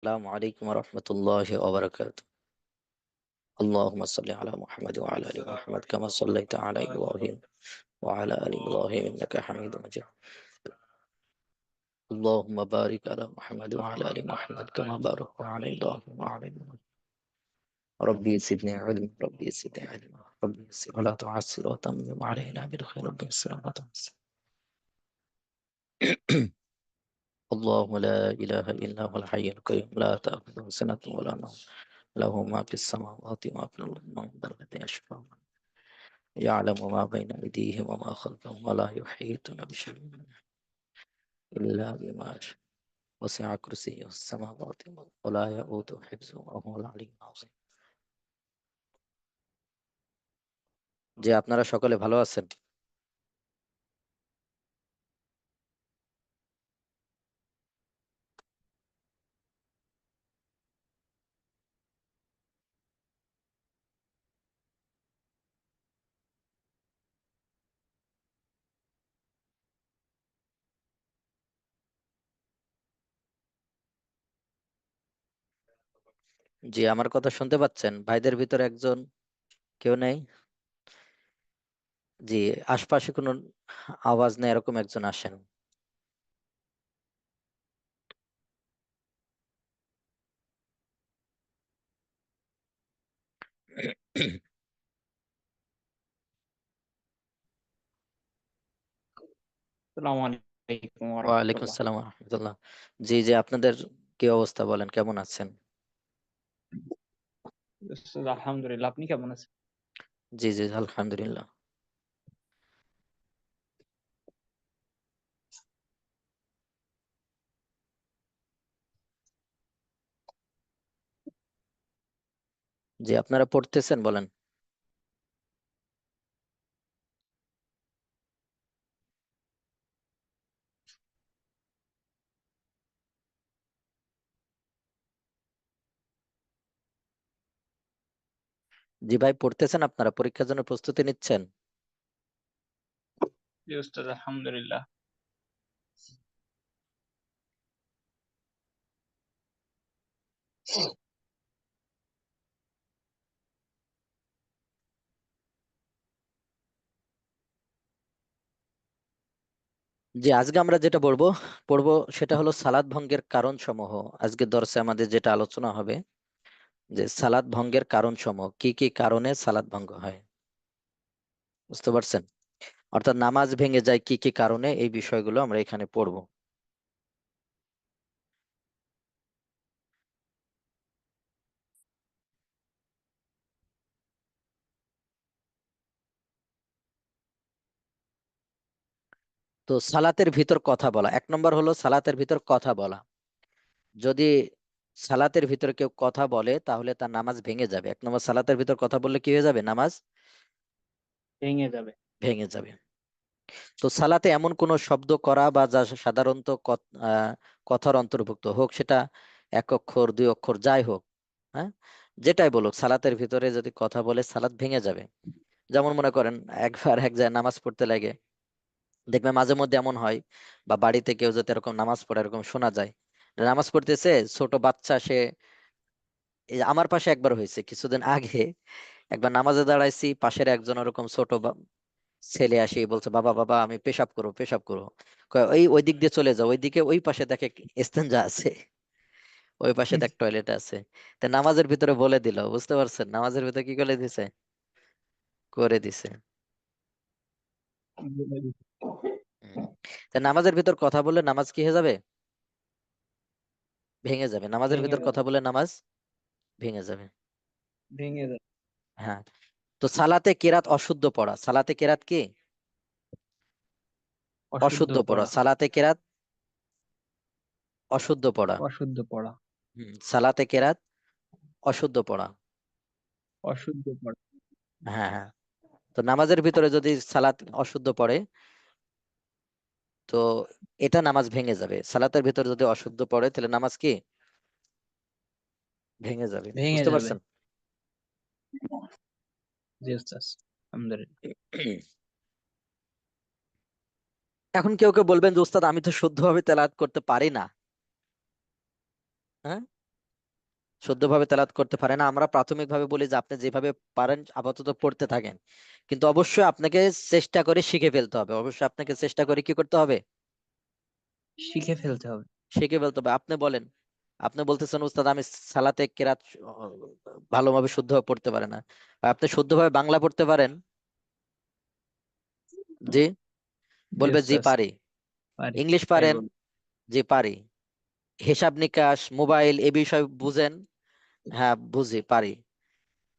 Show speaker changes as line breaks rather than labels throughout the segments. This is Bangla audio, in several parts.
السلام عليكم ورحمة الله وبركاته. اللهم صل على محمد وعلى آل محمد كما صليت على إبراهيم وعلى آل إبراهيم إنك حميد مجيد. اللهم بارك على محمد وعلى آل محمد كما باركت على إبراهيم وعلى آل إبراهيم. ربي زدني علما، ربي زدني علما، ربي يسر ولا تعسر وتمم علينا بالخير، ربي يسر ولا تعسر. الله لا إله إلا هو الحي القيوم لا تأخذه سنة ولا نوم، له ما في السماوات وما في الأرض، من ذا الذي يشفع يعلم ما بين أيديهم وما خلفهم ولا يحيطون بشيء إلا بما شاء، وسع كرسيه السماوات والأرض ولا يؤوده حفظهما وهو العلي العظيم. যে আপনারা সকলে ভালো আছেন? জি, আমার কথা শুনতে পাচ্ছেন? ভাইদের ভিতরে একজন কেউ নেই? জি, আশপাশে কোনো আওয়াজ নেই এরকম একজন আসেন।
আসসালামু আলাইকুম ওয়া
ওয়ালাইকুম
রাহমাতুল্লাহ।
আসসালাম ওয়া রাহমাতুল্লাহ। জি জি, আপনাদের কি অবস্থা বলেন, কেমন আছেন?
উস্তাদ আলহামদুলিল্লাহ, আপনি কেমন আছেন?
জি জি, আলহামদুলিল্লাহ। জি, আপনারা পড়তেছেন বলেন। জি ভাই, পড়তেছেন? আপনারা পরীক্ষার জন্য প্রস্তুতি নিচ্ছেন?
জি উস্তাদ আলহামদুলিল্লাহ।
জি, আজকে আমরা যেটা পড়বো সেটা হলো সালাত ভঙ্গের কারণ সমূহ। আজকে দর্সে আমাদের যেটা আলোচনা হবে যে সালাত ভঙ্গের কারণ সমূহ, কি কি কারণে সালাত ভঙ্গ হয়, বুঝতে পারছেন? অর্থাৎ নামাজ ভেঙে যায় কি কি কারণে, এই বিষয়গুলো আমরা এখানে পড়বো। তো সালাতের ভিতর কথা বলা, এক নম্বর হলো সালাতের ভিতর কথা বলা। যদি সালাতের ভিতর কেউ কথা বলে তাহলে তার নামাজ ভেঙে যাবে। এক নম্বর, সালাতের ভিতর কথা বললে কি হয়ে যাবে? নামাজ
ভেঙে যাবে।
ভেঙে যাবে। তো সালাতে এমন কোন শব্দ করা বা যা সাধারণত কথার অন্তর্ভুক্ত হোক, সেটা এক অক্ষর দুই অক্ষর যাই হোক, হ্যাঁ, যেটাই বলুক, সালাতের ভিতরে যদি কথা বলে সালাত ভেঙে যাবে। যেমন মনে করেন একবার এক জায়গায় নামাজ পড়তে লাগে, দেখবে মাঝে মধ্যে এমন হয়, বা বাড়িতে কেউ যদি এরকম নামাজ পড়ে এরকম শোনা যায়, নামাজ পড়তেছে ছোট বাচ্চা সে, এই যে আমার পাশে একবার হয়েছে কিছুদিন আগে, একবার নামাজে দাঁড়াইছি, পাশের একজন ওরকম ছোট ছেলে আসি বলছে, বাবা বাবা আমি পেশাব করবো পেশাব করবো। কয়, ওই দিক দিয়ে চলে যাও, ওই দিকে ওই পাশে দেখে এস্তেঞ্জা আছে, ওই পাশে দেখ টয়লেট আছে। তা নামাজের ভিতরে বলে দিল, বুঝতে পারছেন? নামাজের ভিতরে কি করে দিছে, করে দিছে। হুম। তা নামাজের ভিতর কথা বললে নামাজ কি হয়ে যাবে? ভেঙে যাবে। নামাজের
ভেঙে
ভিতর
যাবে।
কথা বলে নামাজ ভেঙে যাবে।
ভেঙে যাবে।
হ্যাঁ। তো সালাতে কেরাত অশুদ্ধ পড়া, সালাতে কেরাত কি
অশুদ্ধ
অশুদ্ধ পড়া,
পড়া।
সালাতে কেরাত অশুদ্ধ পড়া।
অশুদ্ধ পড়া।
সালাতে কেরাত অশুদ্ধ পড়া।
অশুদ্ধ পড়া।
হ্যাঁ হ্যাঁ। তো নামাজের ভিতরে যদি সালাত অশুদ্ধ পড়ে, তো এটা নামাজ ভেঙে যাবে। সালাতের ভিতরে যদি অশুদ্ধ পড়ে তাহলে নামাজ কি ভেঙে যাবে,
ভেঙে
বুঝতে
যাবে।
পারছেন?
জি উস্তাদ আলহামদুলিল্লাহ।
এখন কেউ কেউ বলবেন যে উস্তাদ আমি তো শুদ্ধভাবে তেলাওয়াত করতে পারি না, হ্যাঁ, শুদ্ধভাবে তেলাওয়াত করতে পারে না। আমরা প্রাথমিকভাবে বলি যে আপনি যেভাবে পারেন আপাতত পড়তে থাকেন, কিন্তু অবশ্যই আপনাকে চেষ্টা করে শিখে ফেলতে হবে। অবশ্যই আপনাকে চেষ্টা করে কি করতে হবে?
শিখে ফেলতে হবে।
শিখে ফেলতে হবে। আপনি বলেন, আপনি বলতেছেন উস্তাদ আমি সালাতে কেরাত ভালোভাবে শুদ্ধভাবে পড়তে পারে না, আপনি শুদ্ধভাবে বাংলা পড়তে পারেন? জি,
জি
বলবে জি
উস্তাদ,
পারি।
পারি।
ইংলিশ
তাই
পারেন?
বল।
জি পারি। হিসাব নিকাশ, মোবাইল, এ বিষয় বুঝেন? হ্যাঁ বুঝি, পারি।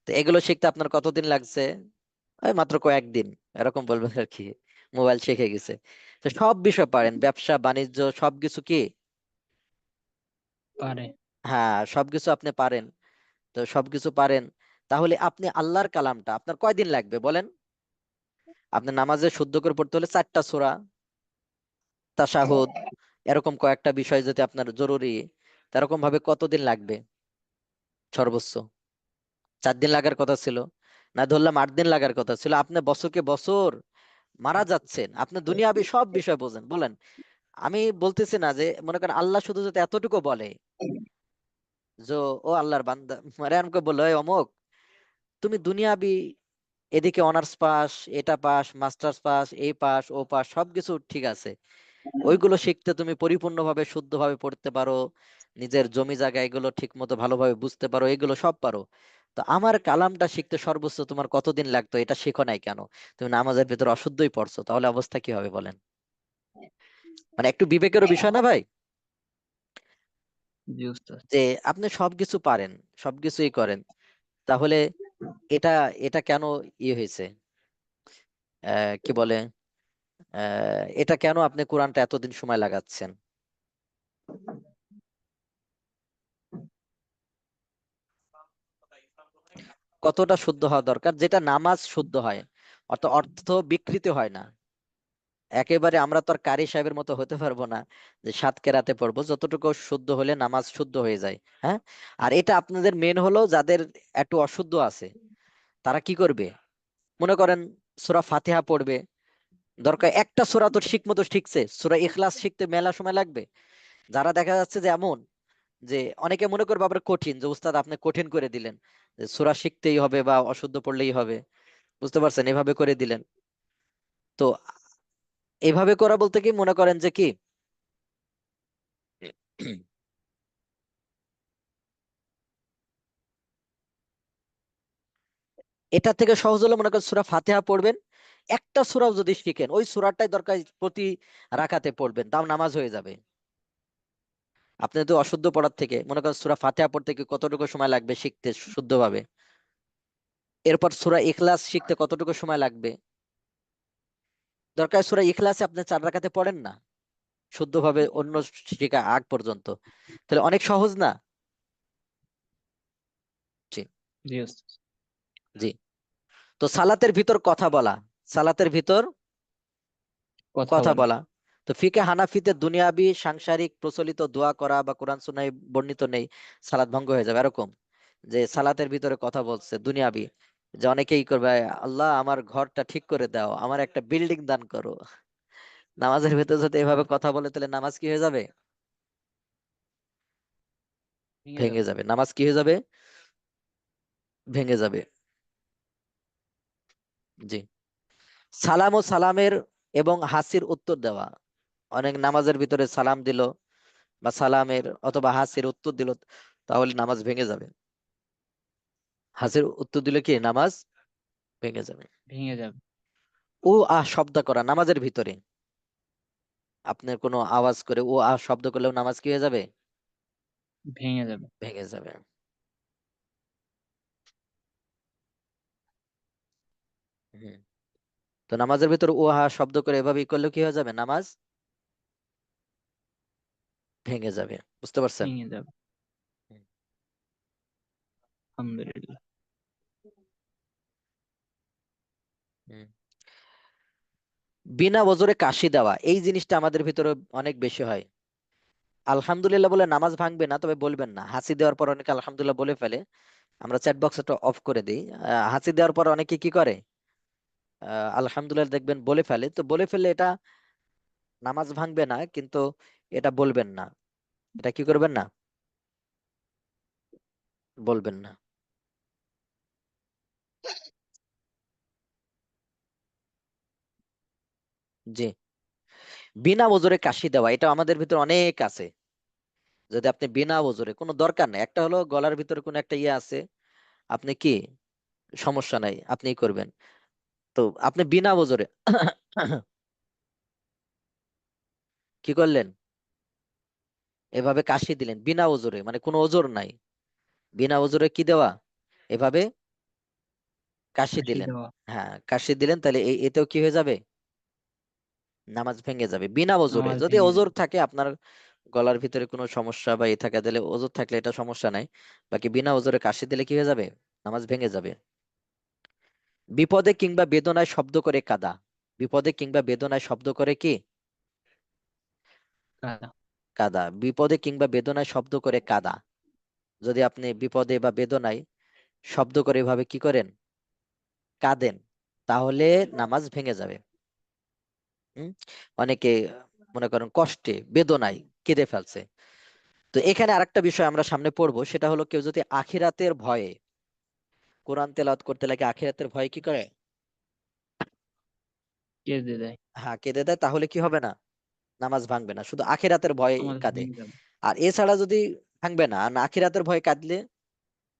তো এগুলো শিখতে আপনার কতদিন লাগছে? ওই মাত্র কয়েকদিন, এরকম বলবেন আর কি। মোবাইল শিখে গেছে। তো সব বিষয় পারেন, ব্যবসা বাণিজ্য সবকিছু কি?
পারে।
হ্যাঁ সবকিছু আপনি পারেন। তো সবকিছু পারেন, তাহলে আপনি আল্লাহর কালামটা আপনার কয়দিন লাগবে বলেন? আপনি নামাজে শুদ্ধ করে পড়তে হলে 4টা সূরা, তাশাহুদ, এরকম কয়েকটা বিষয় যদি আপনার জরুরি, এরকম ভাবে কতদিন লাগবে সর্বোচ্চ? 4 দিন লাগার কথা ছিল, না ধরলাম 8 দিন লাগার কথা ছিল। আপনি বছরকে বছর মারা যাচ্ছেন, আপনি দুনিয়াবি সব বিষয় বোঝেন। বলেন, আমি বলতেছি না যে, মনে করেন আল্লাহ শুধু যদি এতটুকু বলে যে ও আল্লাহর বান্দা, মানে আমাকে বললো এই অমুক, তুমি দুনিয়াবি এদিকে অনার্স পাস, এটা পাস, মাস্টার্স পাস, এই পাস ও পাস, সবকিছু ঠিক আছে, ওইগুলো শিখতে তুমি পরিপূর্ণভাবে শুদ্ধভাবে পড়তে পারো, নিজের জমি জায়গা এগুলো ঠিক মতো ভালোভাবে বুঝতে পারো, এগুলো সব পারো, তো আমার কালামটা শিখতে সর্বোচ্চ তোমার কতদিন লাগতো? এটা শিখো নাই কেন? তুমি নামাজের ভিতর অশুদ্ধই পড়ছো, তাহলে অবস্থা কি হবে বলেন? মানে একটু বিবেকেরও বিষয় না ভাই?
জি উস্তাদ।
যে আপনি সবকিছু পারেন, সবকিছুই করেন, তাহলে এটা এটা কেন ইয়ে হয়েছে, কি বলে, এটা কেন আপনি কোরআনটা এতদিন সময় লাগাচ্ছেন? কতটা শুদ্ধ হওয়া দরকার, যেটা নামাজ শুদ্ধ হয়, অর্থ অর্থ বিকৃতি হয় না। একেবারে আমরা তো আর কারি সাহেবের মতো হতে পারবো না যে 7 কেরাতে পড়বো, যতটুকু শুদ্ধ হলে নামাজ শুদ্ধ হয়ে যায়। হ্যাঁ, আর এটা আপনাদের মেন হলো যাদের একটু অশুদ্ধ আছে, তারা কি করবে? মনে করেন সূরা ফাতিহা পড়বে, দরকার একটা সূরা তো ঠিক মতো শিখছে, সূরা ইখলাস শিখতে মেলা সময় লাগবে। যারা দেখা যাচ্ছে যে এমন, যে অনেকে মনে করবে আবার কঠিন, যে উস্তাদ আপনি কঠিন করে দিলেন, যে সূরা শিখতেই হবে বা অশুদ্ধ পড়লেই হবে, বুঝতে পারছেন, এভাবে করে দিলেন। তো এভাবে করা বলতে কি মনে করেন যে কি, এটা থেকে সহজ হলো মনে করেন সূরা ফাতিহা পড়বেন, একটা সূরাও যদি শিখেন, ওই সূরাটাই দরকার প্রতি রাকাতে পড়বেন, তাও নামাজ হয়ে যাবে। আপনি তো অশুদ্ধ পড়ার থেকে মনে করেন সূরা ফাতিহা পড়তে কি কতটুকু সময় লাগবে শিখতে শুদ্ধভাবে, এরপর সূরা ইখলাস শিখতে কতটুকু সময় লাগবে, দরকার সূরা ইখলাসে আপনি 4 রাকাতে পড়েন না শুদ্ধভাবে অন্য শিখা আগ পর্যন্ত, তাহলে অনেক সহজ না? জি।
জি উস্তাদ।
জি। তো সালাতের ভিতর কথা বলা, সালাতের ভিতর
কথা
কথা
বলা।
বলা, তো ফিকে হানাফিতে দুনিয়াবি সাংসারিক প্রচলিত দোয়া করা বা কোরআন সুন্নাহ বর্ণিত নেই, সালাত ভঙ্গ হয়ে যাবে, এরকম যে সালাতের ভিতরে কথা বলছে দুনিয়াবি, যে অনেকেই করবে আল্লাহ আমার ঘরটা ঠিক করে দাও, আমার একটা বিল্ডিং দান করো, নামাজের ভিতরে যদি এভাবে কথা বলে তাহলে নামাজ কি হয়ে যাবে?
ভেঙে
ভেঙে
যাবে।
যাবে। নামাজ কি হয়ে যাবে? ভেঙে যাবে। জি। সালাম ও সালামের এবং হাসির উত্তর দেওয়া, অনেক নামাজের ভিতরে সালাম দিল বা সালামের অথবা হাসির উত্তর দিল, তাহলে নামাজ ভেঙে যাবে। হাসির উত্তর দিলে কি নামাজ ভেঙে যাবে।
ভেঙে যাবে।
ও আহ শব্দ করা নামাজের ভিতরে, আপনার কোনো আওয়াজ করে ও আহ শব্দ করলেও নামাজ কি হয়ে যাবে?
ভেঙে যাবে।
ভেঙে যাবে। হুম। তো নামাজের ভিতরে ও আহ শব্দ করে এভাবেই করলেও কি হয়ে যাবে? নামাজ ভেঙে যাবে। বুঝতে পারছেন?
ভেঙে যাবে।
হুম।
আলহামদুলিল্লাহ।
হুম। বিনা ওজরে কাশি দেওয়া, এই জিনিসটা আমাদের ভিতরে অনেক বেশি হয়। আলহামদুলিল্লাহ বলে নামাজ ভাঙবে না, তবে বলবেন না। হাসি দেওয়ার পর অনেকে আলহামদুলিল্লাহ বলে ফেলে, আমরা চ্যাট বক্সটা অফ করে দিই। হাসি দেওয়ার পর অনেকে কি করে, আলহামদুলিল্লাহ দেখবেন বলে ফেলে, তো বলে ফেললে এটা নামাজ ভাঙবে না, কিন্তু এটা বলবেন না, এটা কি করবেন না, বলবেন না। জি। বিনা ওজরে কাশি দেওয়া, এটা আমাদের ভিতর অনেক আছে। যদি আপনি বিনা ওজরে, কোনো দরকার নেই, একটা হলো গলার ভিতরে কোনো একটা ইয়ে আছে, আপনি কি, সমস্যা নাই, আপনি করবেন। তো আপনি বিনা ওজরে কি করলেন, এভাবে কাশি দিলেন বিনা ওজরে, মানে কোনো ওজর নাই, বিনা ওজরে কি দেওয়া, এভাবে কাশি
কাশি
দিলেন।
দেওয়া।
হ্যাঁ, কাশি দিলেন, তাহলে এতেও কি হয়ে যাবে, নামাজ ভেঙে যাবে বিনা ওজরে।
নামাজ
যদি
ভেঙে
ওজর
যাবে।
থাকে আপনার গলার ভিতরে কোনো সমস্যা বা থাকে, তাহলে ওজর থাকলে এটা সমস্যা নাই, বাকি বিনা ওজরে কাশি দিলে কি হয়ে যাবে, নামাজ ভেঙে যাবে। বিপদে কিংবা বেদনায় শব্দ করে কাঁদা, বিপদে কিংবা বেদনায় শব্দ করে কি,
কাদা।
কাঁদা। বিপদে কিংবা বেদনায় শব্দ করে কাঁদা, যদি আপনি বিপদে বা বেদনায় শব্দ করে এভাবে কি করেন, কাঁদেন, তাহলে নামাজ ভেঙে যাবে। হুম? অনেকে মনে করেন কষ্টে বেদনায় কেঁদে ফেলছে। তো এখানে আরেকটা বিষয় আমরা সামনে পড়বো, সেটা হলো কেউ যদি আখিরাতের ভয়ে কোরআন তেলাওয়াত করতে লাগে, আখিরাতের ভয়ে কি করে,
কেঁদে দেয়।
হ্যাঁ কেঁদে দেয়, তাহলে কি হবে না, নামাজ ভাঙবে না, শুধু আখিরাতের ভয়ে
নামাজ
কাঁদে।
ভেঙে যাবে।
আর এছাড়া যদি, ভাঙবে না, আর আখিরাতের ভয়ে কাঁদলে,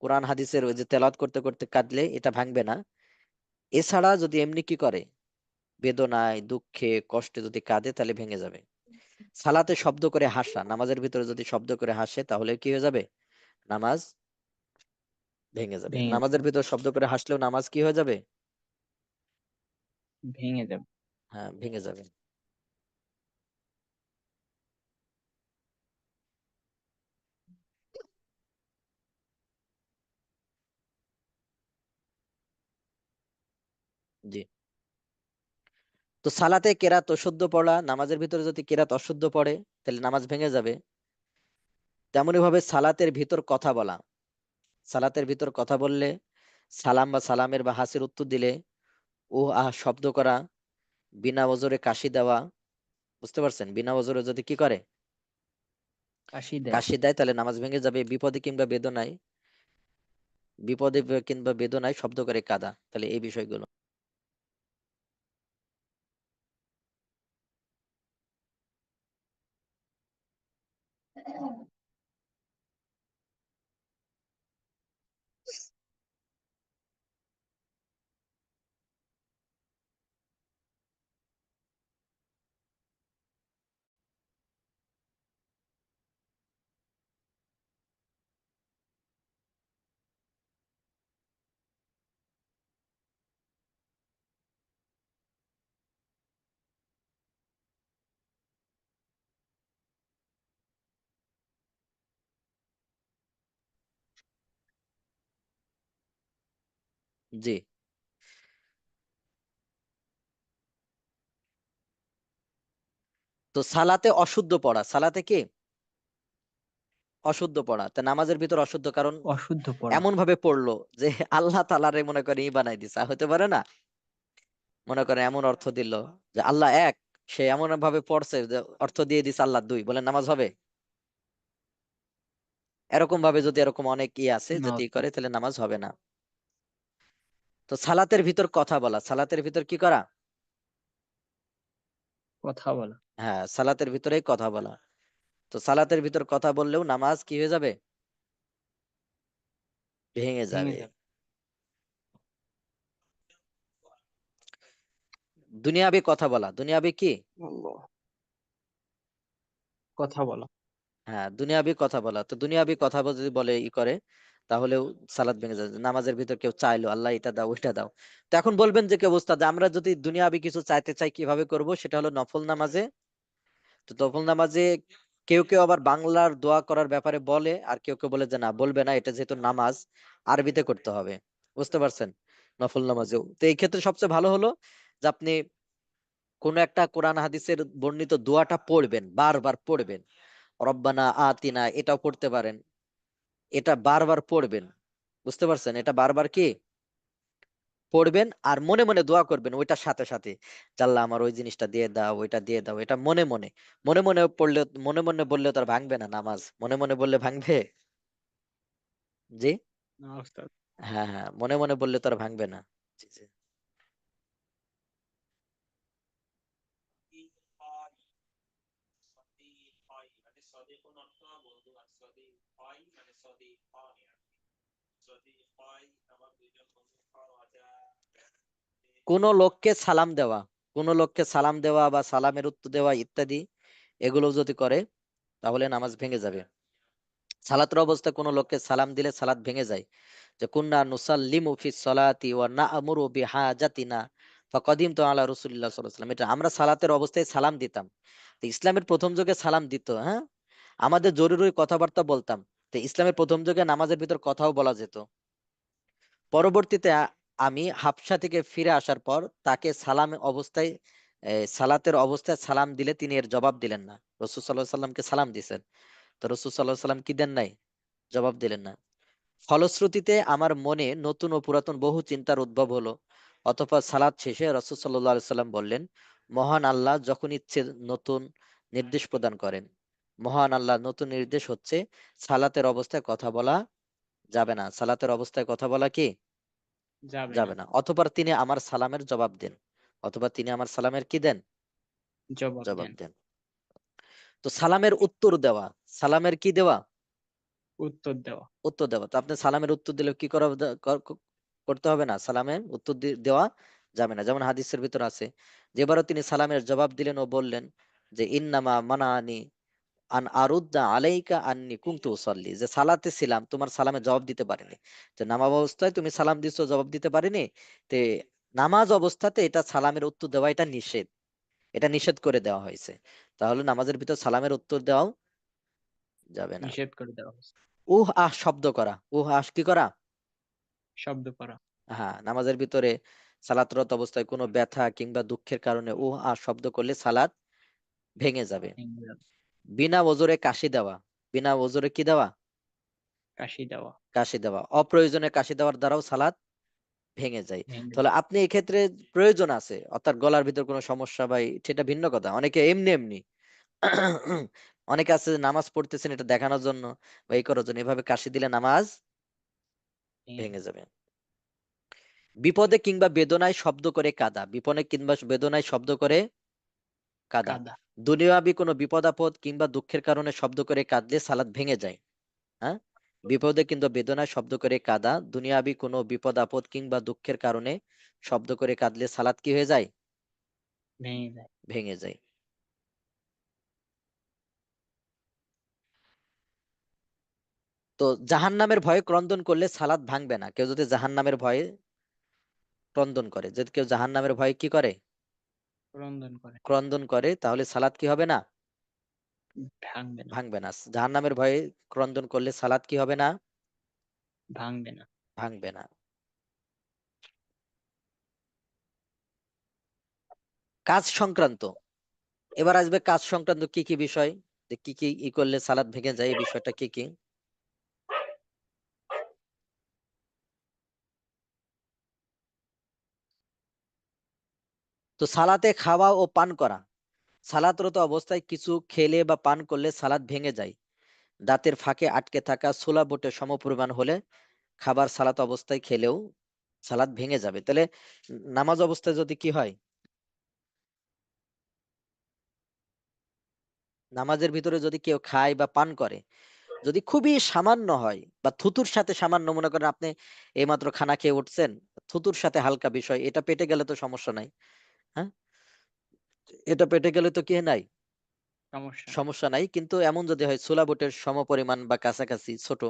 কোরআন হাদিসের ওই যে তেলাওয়াত করতে করতে কাঁদলে এটা ভাঙবে না। এছাড়া যদি এমনি কি করে, বেদনায় দুঃখে কষ্টে যদি কাঁদে, তাহলে ভেঙে যাবে। সালাতে শব্দ করে হাসা, নামাজের ভিতরে যদি শব্দ করে হাসে, তাহলে কি হয়ে যাবে, নামাজ ভেঙে যাবে।
ভেঙে
নামাজের
যাবে।
ভিতর শব্দ করে হাসলেও নামাজ কি হয়ে যাবে,
ভেঙে যাবে।
হ্যাঁ ভেঙে যাবে। জি। তো সালাতে কেরাত অশুদ্ধ পড়া, নামাজের ভিতরে যদি কেরাত অশুদ্ধ পড়ে, তাহলে নামাজ ভেঙে যাবে। তেমনি ভাবে সালাতের ভিতর কথা বলা, সালাতের ভিতর কথা বললে, সালাম বা সালামের বা হাসির উত্তর দিলে, ও আহ শব্দ করা, বিনা ওজরে কাশি দেওয়া, বুঝতে পারছেন, বিনা ওজরে যদি কি করে,
কাশি দেয়।
কাশি দেয়, তাহলে নামাজ ভেঙে যাবে। বিপদে কিংবা বেদনায়, কিংবা বেদনায় শব্দ করে কাঁদা, তাহলে এই বিষয়গুলো। জি। তো সালাতে অশুদ্ধ পড়া, সালাতে কি অশুদ্ধ পড়া, তা নামাজের ভিতর অশুদ্ধ, কারণ
অশুদ্ধ পড়া।
এমন ভাবে পড়লো যে আল্লাহ তাআলারে মনে করে ই বানাই দিছে, হতে পারে না, মনে করে এমন অর্থ দিল যে আল্লাহ এক, সে এমন ভাবে পড়ছে যে অর্থ দিয়ে দিছে আল্লাহ দুই, বলে নামাজ হবে, এরকম ভাবে যদি এরকম অনেক ই আছে
না
যদি ই
হতো।
করে, তাহলে নামাজ হবে না। তো সালাতের ভিতর কথা বলা, সালাতের ভিতর কি করা,
কথা বলা।
হ্যাঁ সালাতের ভিতরেই কথা বলা। তো সালাতের ভিতর কথা বললেও নামাজ কি হয়ে যাবে, ভেঙে
ভেঙে
যাবে।
যাবে।
দুনিয়াবি কথা বলা, দুনিয়াবি কি,
আল্লাহ। কথা বলা।
হ্যাঁ দুনিয়াবি কথা বলা। তো দুনিয়াবি কথা যদি বলে ই করে, তাহলেও সালাত ভেঙে যাবে। নামাজের ভিতর কেউ চাইলো আল্লাহ এটা দাও ওইটা দাও, তো এখন বলবেন যে, কে ওস্তাদ আমরা যদি দুনিয়াবি কিছু চাইতে চাই কিভাবে করব, সেটা হলো নফল নামাজে। তো নফল নামাজে কেউ কেউ আবার বাংলার দোয়া করার ব্যাপারে বলে, আর কেউ কেউ বলে যে না বলবে না, এটা যেহেতু নামাজ আরবিতে করতে হবে, বুঝতে পারছেন, নফল নামাজেও। তো এই ক্ষেত্রে সবচেয়ে ভালো হলো যে আপনি কোন একটা কোরআন হাদিসের বর্ণিত দোয়াটা পড়বেন, বারবার পড়বেন, রব্বানা আতিনা এটাও পড়তে পারেন, এটা বারবার পড়বেন, বুঝতে পারছেন, এটা বারবার কি পড়বেন, আর মনে মনে দোয়া করবেন ওইটার সাথে সাথে, আল্লাহ আমার ওই জিনিসটা দিয়ে দাও, ওইটা দিয়ে দাও, এটা মনে মনে, মনে মনে পড়লে, মনে মনে বললে তো আর ভাঙবে না নামাজ, মনে মনে বললে ভাঙবে, জি,
না ওস্তাদ।
হ্যাঁ হ্যাঁ, মনে মনে বললে তো আর ভাঙবে না। জি, জি। কোন লোককে সালাম দেওয়া, কোন লোককে সালাম দেওয়া বা সালামের উত্তর দেওয়া ইত্যাদি এগুলো যদি করে তাহলে নামাজ ভেঙে যাবে। সালাতের অবস্থায় কোন লোককে সালাম দিলে সালাত ভেঙে যায়। যে কুন্না নুসাল্লিমু ফিস সালাতি ওয়া না'মুরু বিহাজাতিনা ফাকাদিমতু আলা রাসূলিল্লাহ সাল্লাল্লাহু আলাইহি ওয়াসাল্লাম, এটা আমরা সালাতের অবস্থায় সালাম দিতাম। তো ইসলামের প্রথম যুগে সালাম দিত, হ্যাঁ, আমাদের জরুরি কথাবার্তা বলতাম। তো ইসলামের প্রথম যুগে নামাজের ভিতর কথাও বলা যেত। পরবর্তীতে আমি হাবশা থেকে ফিরে আসার পর তাকে সালাম অবস্থায় সালাতের অবস্থায় সালাম দিলে তিনি এর জবাব দিলেন না। রাসূল সাল্লাল্লাহু আলাইহি সাল্লামকে সালাম দিয়েছেন, তো রাসূল সাল্লাল্লাহু আলাইহি সাল্লাম কি দেন নাই? জবাব দিলেন না। ফলশ্রুতিতে আমার মনে নতুন ও পুরাতন বহু চিন্তার উদ্ভব হলো। অতঃপর সালাত শেষে রাসূল সাল্লাল্লাহু আলাইহি সাল্লাম বললেন, মহান আল্লাহ যখন ইচ্ছে নতুন নির্দেশ প্রদান করেন। মহান আল্লাহ নতুন নির্দেশ হচ্ছে সালাতের অবস্থায় কথা বলা যাবে না। সালাতের অবস্থায় কথা বলা কি
যাবে না।
যাবে না। অতঃপর তিনি আমার সালামের জবাব দেন। অথবা তিনি আমার সালামের কি দেন?
জবাব
জবাব
দেন।
দেন। তো সালামের উত্তর দেওয়া, সালামের কি দেওয়া?
উত্তর দেওয়া।
উত্তর দেওয়া। তো আপনি সালামের উত্তর দিলে কি করা করতে হবে না? সালামের উত্তর দেওয়া যাবে না। যেমন হাদিসের ভিতর আছে যে এবারও তিনি সালামের জবাব দিলেন ও বললেন যে ইন্নামা মানানি আন আরুদ্দা আলাইকা আন্নি কুনতু উসাল্লি, যে সালাতে ছিলাম তোমার সালামের জবাব দিতে পারিনি। যে নামাজ অবস্থায় তুমি সালাম দিছো, জবাব দিতে পারিনি। তে নামাজ অবস্থাতে এটা সালামের উত্তর দেওয়া এটা নিষেধ, এটা নিষেধ করে দেওয়া হয়েছে। তাহলে নামাজের ভিতর সালামের উত্তর দেওয়াও যাবে না।
নিষেধ করে দেওয়া হয়েছে।
উহ আহ শব্দ করা, উহ আহ কি করা?
শব্দ করা।
হ্যাঁ, নামাজের ভিতরে সালাতরত অবস্থায় কোনো ব্যথা কিংবা দুঃখের কারণে উহ আহ শব্দ করলে সালাত ভেঙে যাবে।
ভেঙে যাবে।
বিনা ওজরে কাশি দেওয়া, বিনা ওজরে কি দেওয়া?
কাশি দেওয়া।
কাশি দেওয়া। অপ্রয়োজনে কাশি দেওয়ার দ্বারাও সালাত ভেঙে যায়।
ভেঙে
তাহলে
যায়।
আপনি এক্ষেত্রে প্রয়োজন আছে, অর্থাৎ গলার ভিতর কোনো সমস্যা বা সেটা ভিন্ন কথা। অনেকে এমনি এমনি অনেকে আছে যে নামাজ পড়তেছেন এটা দেখানোর জন্য বা এই করার জন্য, এভাবে কাশি দিলে নামাজ
ভেঙে
ভেঙে
যায়।
যাবে। বিপদে কিংবা বেদনায় শব্দ করে কাঁদা, বিপদে কিংবা বেদনায় শব্দ করে কাঁদা।
কাদা।
দুনিয়াবি কোনো বিপদ আপদ কিংবা দুঃখের কারণে শব্দ করে কাঁদলে সালাত ভেঙে যায়। হ্যাঁ, বিপদে কিংবা বেদনায় শব্দ করে কাঁদা, দুনিয়াবি কোনো বিপদ আপদ কিংবা দুঃখের কারণে শব্দ করে কাঁদলে সালাত কি হয়ে যায়?
ভেঙে যায়।
ভেঙে যায়। তো জাহান্নামের ভয়ে ক্রন্দন করলে সালাত ভাঙবে না। কেউ যদি জাহান্নামের ভয়ে ক্রন্দন করে, যদি কেউ জাহান্নামের ভয়ে কি করে?
ক্রন্দন করে।
ক্রন্দন করে, তাহলে সালাত কি হবে না?
ভাঙবে না।
ভাঙবে না। জাহান্নামের ভয়ে ক্রন্দন করলে সালাত কি হবে না?
ভাঙবে না।
ভাঙবে না। কাজ সংক্রান্ত, এবার আসবে কাজ সংক্রান্ত কি কি বিষয়, যে কি কি করলে সালাত ভেঙে যায়, এই বিষয়টা কি কি? তো সালাতে খাওয়া ও পান করা, সালাতরত অবস্থায় কিছু খেলে বা পান করলে সালাত ভেঙে যায়। দাঁতের ফাঁকে আটকে থাকা ছোলা বুটের সমপরিমাণ হলে খাবার সালাত অবস্থায় খেলেও সালাত ভেঙে যাবে। তাহলে নামাজ অবস্থায় যদি কি হয়, নামাজের ভিতরে যদি কেউ খায় বা পান করে, যদি খুবই সামান্য হয় বা থুতুর সাথে সামান্য, মনে করেন আপনি এইমাত্র খানা খেয়ে উঠছেন, থুতুর সাথে হালকা বিষয়, এটা পেটে গেলে তো সমস্যা নাই। হ্যাঁ, এটা পেটে গেলে তো কি নাই,
সমস্যা নেই।
সমস্যা নাই। কিন্তু এমন যদি হয় ছোলা বুটের সমপরিমাণ বা কাছাকাছি ছোট,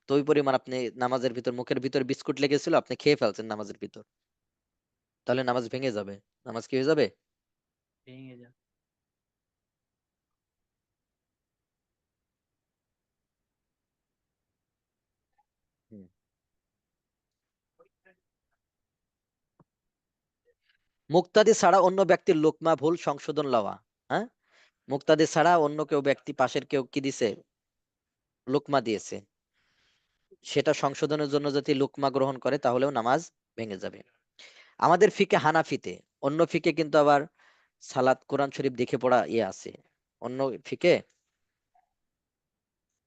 তো ওই পরিমাণ আপনি নামাজের ভিতর মুখের ভিতর বিস্কুট লেগেছিল, আপনি খেয়ে ফেলছেন নামাজের ভিতর, তাহলে নামাজ ভেঙে যাবে। নামাজ কি হয়ে যাবে?
ভেঙে যাবে।
হুম। মুক্তাদি ছাড়া অন্য ব্যক্তির লোকমা ভুল সংশোধন লওয়া। হ্যাঁ, মুক্তাদি ছাড়া অন্য কেউ ব্যক্তি পাশের কেউ কি দিছে, লোকমা দিয়েছে, সেটা সংশোধনের জন্য যদি লোকমা গ্রহণ করে তাহলেও নামাজ ভেঙে যাবে। আমাদের ফিকে হানাফিতে, অন্য ফিকে কিন্তু আবার সালাত কোরআন শরীফ দেখে পড়া ইয়ে আছে অন্য ফিকে।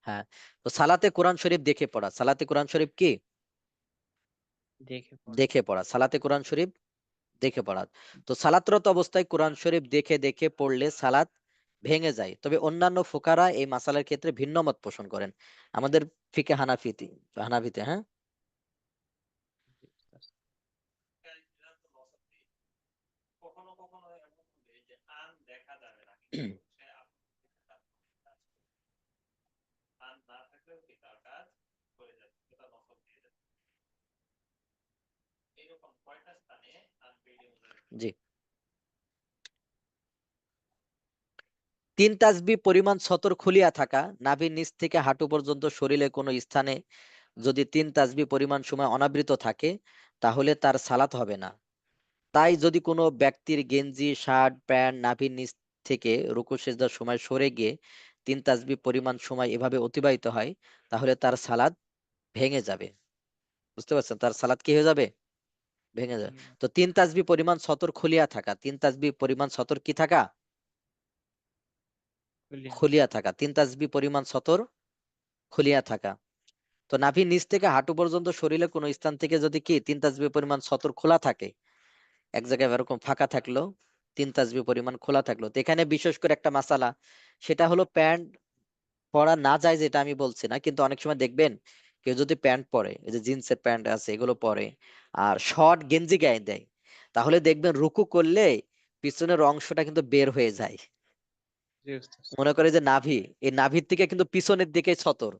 হ্যাঁ, তো সালাতে কোরআন শরীফ দেখে পড়া, সালাতে কোরআন শরীফ কি
দেখে পড়া।
দেখে পড়া, সালাতে কোরআন শরীফ দেখে পড়া। তো সালাতরত অবস্থায় কোরআন শরীফ দেখে দেখে পড়লে সালাত ভেঙে যায়, তবে অন্যান্য ফুকারা এই মাসালার ক্ষেত্রে ভিন্ন মত পোষণ করেন। আমাদের ফিকে হানাফিতে, হ্যাঁ।
জি, বুঝতে পারছি।
জি। তিন তাসবিহ পরিমাণ সতর খুলিয়া থাকা, নাভির নিচ থেকে হাঁটু পর্যন্ত শরীরে কোনো স্থানে যদি তিন তাসবিহ পরিমাণ সময় অনাবৃত থাকে, তাহলে তার সালাত হবে না। তাই যদি কোনো ব্যক্তির গেঞ্জি, শার্ট, প্যান্ট নাভির নিচ থেকে রুকু সিজদার সময় সরে গিয়ে তিন তাসবিহ পরিমাণ সময় এভাবে অতিবাহিত হয়, তাহলে তার সালাত ভেঙে যাবে। বুঝতে পারছেন, তার সালাত কি হয়ে যাবে? ভেঙে যাবে।
ভেঙে যাবে।
তো তিন তাসবিহ পরিমাণ সতর খুলিয়া থাকা, তিন তাসবিহ পরিমাণ সতর কি থাকা?
খুলিয়া।
খুলিয়া থাকা, তিন তাসবিহ পরিমাণ সতর খুলিয়া থাকা। তো নাভির নিচ থেকে হাঁটু পর্যন্ত শরীরে কোনো স্থান থেকে যদি কি তিন তাসবিহ পরিমাণ সতর খোলা থাকে, এক জায়গায় এরকম ফাঁকা থাকলো, তিন তাসবিহ পরিমাণ খোলা থাকলো, তো এখানে বিশেষ করে একটা মাসালা, সেটা হলো প্যান্ট পরা না যায়, যেটা আমি বলছি না, কিন্তু অনেক সময় দেখবেন কেউ যদি প্যান্ট পরে, এই যে জিন্সের প্যান্ট আছে এগুলো পরে, আর শর্ট গেঞ্জি গায়ে দেয়, তাহলে দেখবেন রুকু করলে পিছনের অংশটা কিন্তু বের হয়ে যায়।
জি, বুঝতে পারছি।
মনে করে যে নাভি, এই নাভির থেকে কিন্তু পিছনের দিকে সতর,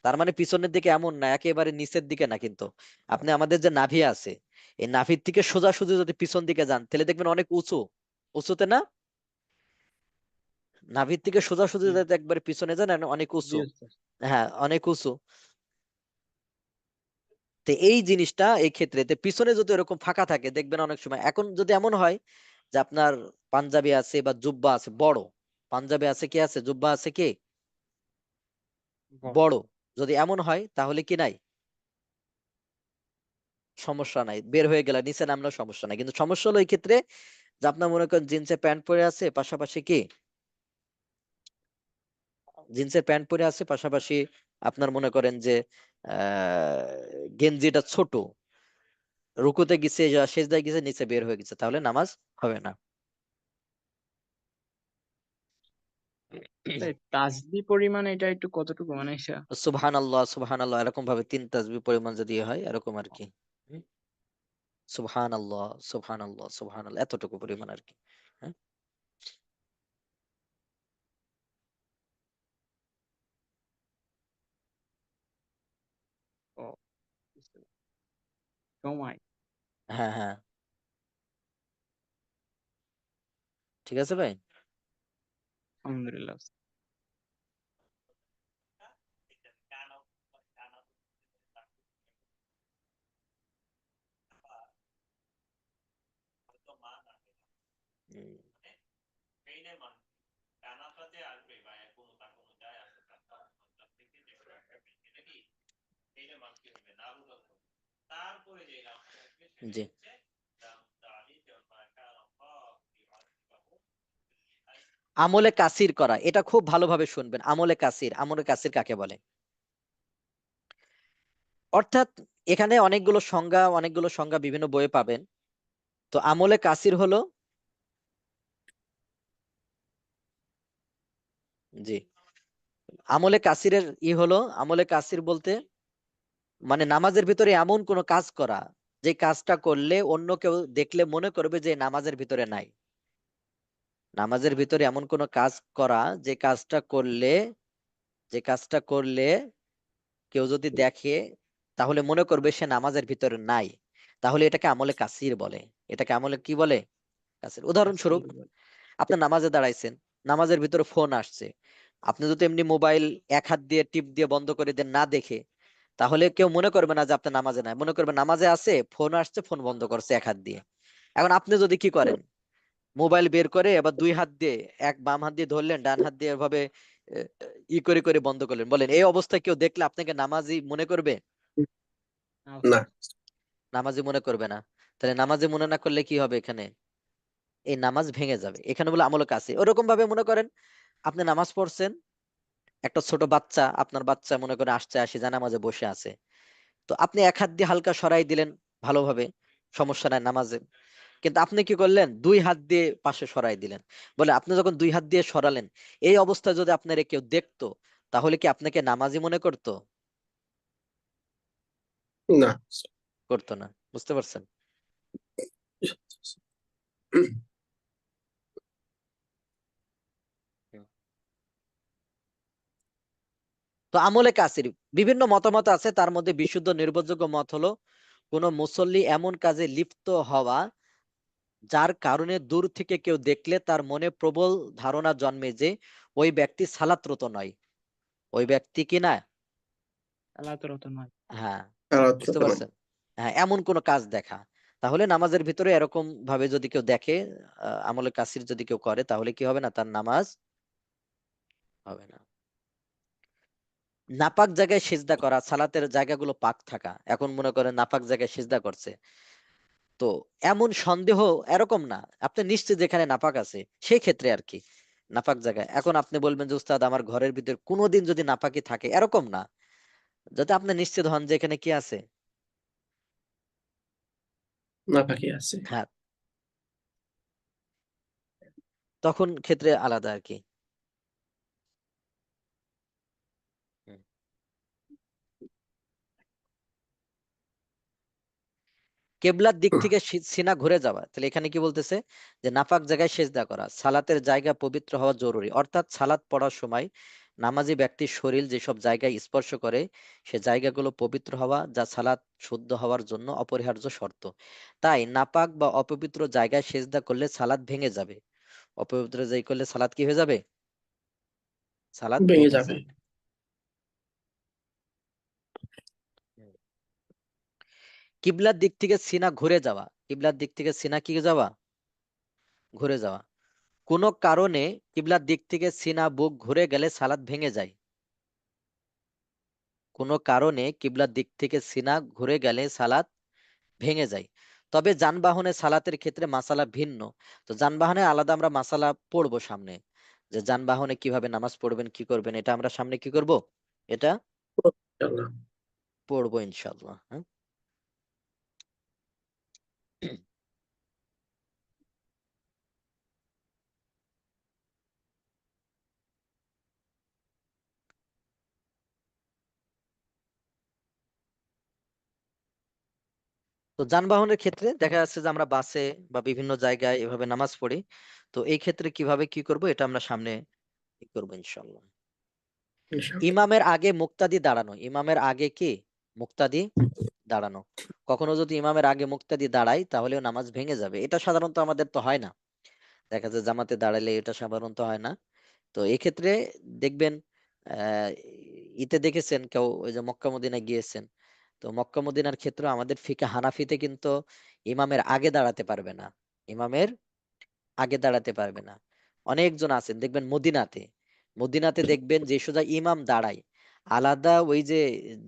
তার মানে পিছনের দিকে এমন না, একেবারে নিচের দিকে না, কিন্তু আপনি আমাদের যে নাভি আছে, এই নাভির থেকে সোজাসুজি যদি পিছন দিকে যান তাহলে দেখবেন অনেক উঁচু, উঁচুতে না, নাভির থেকে সোজাসুজি
হুম।
যদি একবারে পিছনে যান অনেক
জি,
উঁচু।
বুঝতে পারছি।
হ্যাঁ, অনেক উঁচু। তো এই জিনিসটা এই ক্ষেত্রে পিছনে যদি এরকম ফাঁকা থাকে দেখবেন অনেক সময়, এখন যদি এমন হয় যে আপনার পাঞ্জাবি আছে বা জুব্বা আছে বড়, পাঞ্জাবি আছে কি আছে, জুব্বা আছে কি
বড়।
বড়, যদি এমন হয় তাহলে কি নাই, সমস্যা নাই, বের হয়ে গেলে নিচে নামলেও সমস্যা নাই। কিন্তু সমস্যা হলো এই ক্ষেত্রে যে আপনার মনে করেন জিন্সের প্যান্ট পরে আছে, পাশাপাশি কি জিন্সের প্যান্ট পরে আছে, পাশাপাশি আপনার মনে করেন যে গেঞ্জিটা ছোট, রুকুতে গেছে সেজদায় গেছে নিচে বের হয়ে গেছে, তাহলে নামাজ হবে না।
তাই তাসবিহ পরিমাণ এটা একটু কতটুকু মানে
সুবহান আল্লাহ, সুবহান আল্লাহ, এরকম ভাবে তিন তাসবিহ পরিমাণ যদি হয় এরকম আর কি, সুবহান আল্লাহ, সুবহান আল্লাহ, সুবহান আল্লাহ, এতটুকু পরিমাণ আর কি। হ্যাঁ।
ও, বুঝতে পারছি। সময়।
হ্যাঁ, হ্যাঁ, ঠিক আছে ভাই।
আলহামদুলিল্লাহ।
উম, জি। আমলে কাসির করা, এটা খুব ভালোভাবে শুনবেন। আমলে কাসির, আমলে কাসির কাকে বলে? অর্থাৎ এখানে অনেকগুলো সংজ্ঞা বিভিন্ন বইয়ে পাবেন। তো আমলে কাসির হলো, জি, আমলে কাসিরের হলো, আমলে কাসির বলতে মানে নামাজের ভিতরে এমন কোন কাজ করা যে কাজটা করলে অন্য কেউ দেখলে মনে করবে যে নামাজের ভিতরে নাই। নামাজের ভিতরে এমন কোন কাজ করা যে কাজটা করলে কেউ যদি দেখে তাহলে মনে করবে সে নামাজের ভিতরে নাই, তাহলে এটাকে আমলে কাসির বলে। এটাকে আমলে কি বলে? কাসির। উদাহরণস্বরূপ,
তাসবিহ বলে।
আপনি নামাজে দাঁড়াইছেন, নামাজের ভিতরে ফোন আসছে, আপনি যদি এমনি মোবাইল এক হাত দিয়ে টিপ দিয়ে বন্ধ করে দেন না দেখে, তাহলে কেউ মনে করবে না যে আপনি নামাজে নাই, মনে করবে নামাজে আছে, ফোন আসছে, ফোন বন্ধ করছে এক হাত দিয়ে। এখন আপনি যদি কি করেন, মোবাইল বের করে এবার দুই হাত দিয়ে, এক বাম হাত দিয়ে ধরলেন, ডান হাত দিয়ে এভাবে আহ, করে করে বন্ধ করলেন, বলেন এই অবস্থায় কেউ দেখলে আপনাকে নামাজি মনে করবে?
না,
না।
নামাজি মনে করবে না। তাহলে নামাজি মনে না করলে কি হবে এখানে? এই নামাজ ভেঙে যাবে। এখানে বলে আমল কাছে ওরকম ভাবে মনে করেন আপনি নামাজ পড়ছেন, একটা ছোট বাচ্চা, আপনার বাচ্চা মনে করেন আসছে, আসি জানামাজে বসে আছে, তো আপনি এক হাত দিয়ে হালকা সরাই দিলেন, ভালোভাবে, সমস্যা নাই নামাজে। কিন্তু আপনি কি করলেন, দুই হাত দিয়ে পাশে সরাই দিলেন। বলে আপনি যখন দুই হাত দিয়ে সরালেন, এই অবস্থায় যদি আপনারা কেউ দেখতো, তাহলে কি আপনাকে নামাজি মনে করতো?
না।
করতো না। বুঝতে পারছেন? হুম। তো আমলে কাসির বিভিন্ন মতামত আছে, তার মধ্যে বিশুদ্ধ নির্ভরযোগ্য মত হলো কোন মুসল্লি এমন কাজে লিপ্ত হওয়া যার কারণে দূর থেকে কেউ দেখলে তার মনে প্রবল ধারণা জন্মে যে ওই ব্যক্তি সালাতরত নয়। ওই ব্যক্তি কি না?
সালাতরত নয়।
হ্যাঁ, বুঝতে
আলাদা নয়।
পারছেন? হ্যাঁ, এমন কোন কাজ দেখা। তাহলে নামাজের ভিতরে এরকম ভাবে যদি কেউ দেখে, আমলে কাসির যদি কেউ করে, তাহলে কি হবে না, তার নামাজ হবে না। নাপাক জায়গায় সিজদা করা, সালাতের জায়গাগুলো পাক থাকা। এখন মনে করেন নাপাক জায়গায় সিজদা করছে, তো এমন সন্দেহ এরকম না, আপনি নিশ্চিত যেখানে নাপাক আছে সেই ক্ষেত্রে আর কি, নাপাক জায়গায়। এখন আপনি বলবেন যে উস্তাদ আমার ঘরের ভিতর কোনোদিন যদি নাপাকি থাকে, এরকম না। যদি আপনি নিশ্চিত হন যে এখানে কি আছে,
না বাকি আছে।
হ্যাঁ, তখন ক্ষেত্রে আলাদা আর কি। হুম। কেবলার দিক থেকে সিনা ঘুরে যাওয়া, তাহলে এখানে কি বলতেছে, যে নাপাক জায়গায় সেজদা করা, সালাতের জায়গা পবিত্র হওয়া জরুরি। অর্থাৎ সালাত পড়ার সময় নামাজি ব্যক্তির শরীর যেসব জায়গায় স্পর্শ করে সে জায়গাগুলো পবিত্র হওয়া, যা সালাত শুদ্ধ হওয়ার জন্য অপরিহার্য শর্ত। তাই নাপাক বা অপবিত্র জায়গায় সেজদা করলে সালাত ভেঙে যাবে। অপবিত্র জায়গায় করলে সালাত কি হয়ে যাবে? সালাত
ভেঙে
ভেঙে
যাবে।
যায়। হুম। কিবলার দিক থেকে সিনা ঘুরে যাওয়া, কিবলার দিক থেকে সিনা কি যাওয়া, ঘুরে যাওয়া। কোনো কারণে কিবলার দিক থেকে সিনা বুক ঘুরে গেলে সালাত ভেঙে যায়। কোনো কারণে কিবলার দিক থেকে সিনা ঘুরে গেলে সালাত ভেঙে যায়। তবে যানবাহনে সালাতের ক্ষেত্রে মাসালা ভিন্ন। তো যানবাহনে আলাদা আমরা মাসালা পড়বো সামনে, যে যানবাহনে কিভাবে নামাজ পড়বেন, কি করবেন, এটা আমরা সামনে কি করব, এটা
ইনশাআল্লাহ।
পড়বো ইনশাআল্লাহ। হ্যাঁ। তো যানবাহনের ক্ষেত্রে দেখা যাচ্ছে যে আমরা বাসে বা বিভিন্ন জায়গায় এভাবে নামাজ পড়ি। তো এই ক্ষেত্রে কিভাবে কি করব, এটা আমরা সামনে কি করবো ইনশাআল্লাহ।
ইনশাআল্লাহ।
ইমামের আগে মুক্তাদি দাঁড়ানো, ইমামের আগে কি মুক্তাদি দাঁড়ানো। কখনো যদি ইমামের আগে মুক্তাদি দাঁড়ায় তাহলেও নামাজ ভেঙে যাবে। এটা সাধারণত আমাদের তো হয় না, দেখা যায় জামাতে দাঁড়ালে এটা সাধারণত হয় না। তো এক্ষেত্রে দেখবেন, আহ ইতে দেখেছেন কেউ ওই যে মক্কা মদিনায় গিয়েছেন, তো মক্কা মদিনার ক্ষেত্রে আমাদের ফিকে হানাফিতে কিন্তু ইমামের আগে দাঁড়াতে পারবে না, ইমামের আগে দাঁড়াতে পারবে না। অনেকজন আছেন দেখবেন মদিনাতে, মদিনাতে দেখবেন যে সোজা ইমাম দাঁড়ায়, আলাদা ওই যে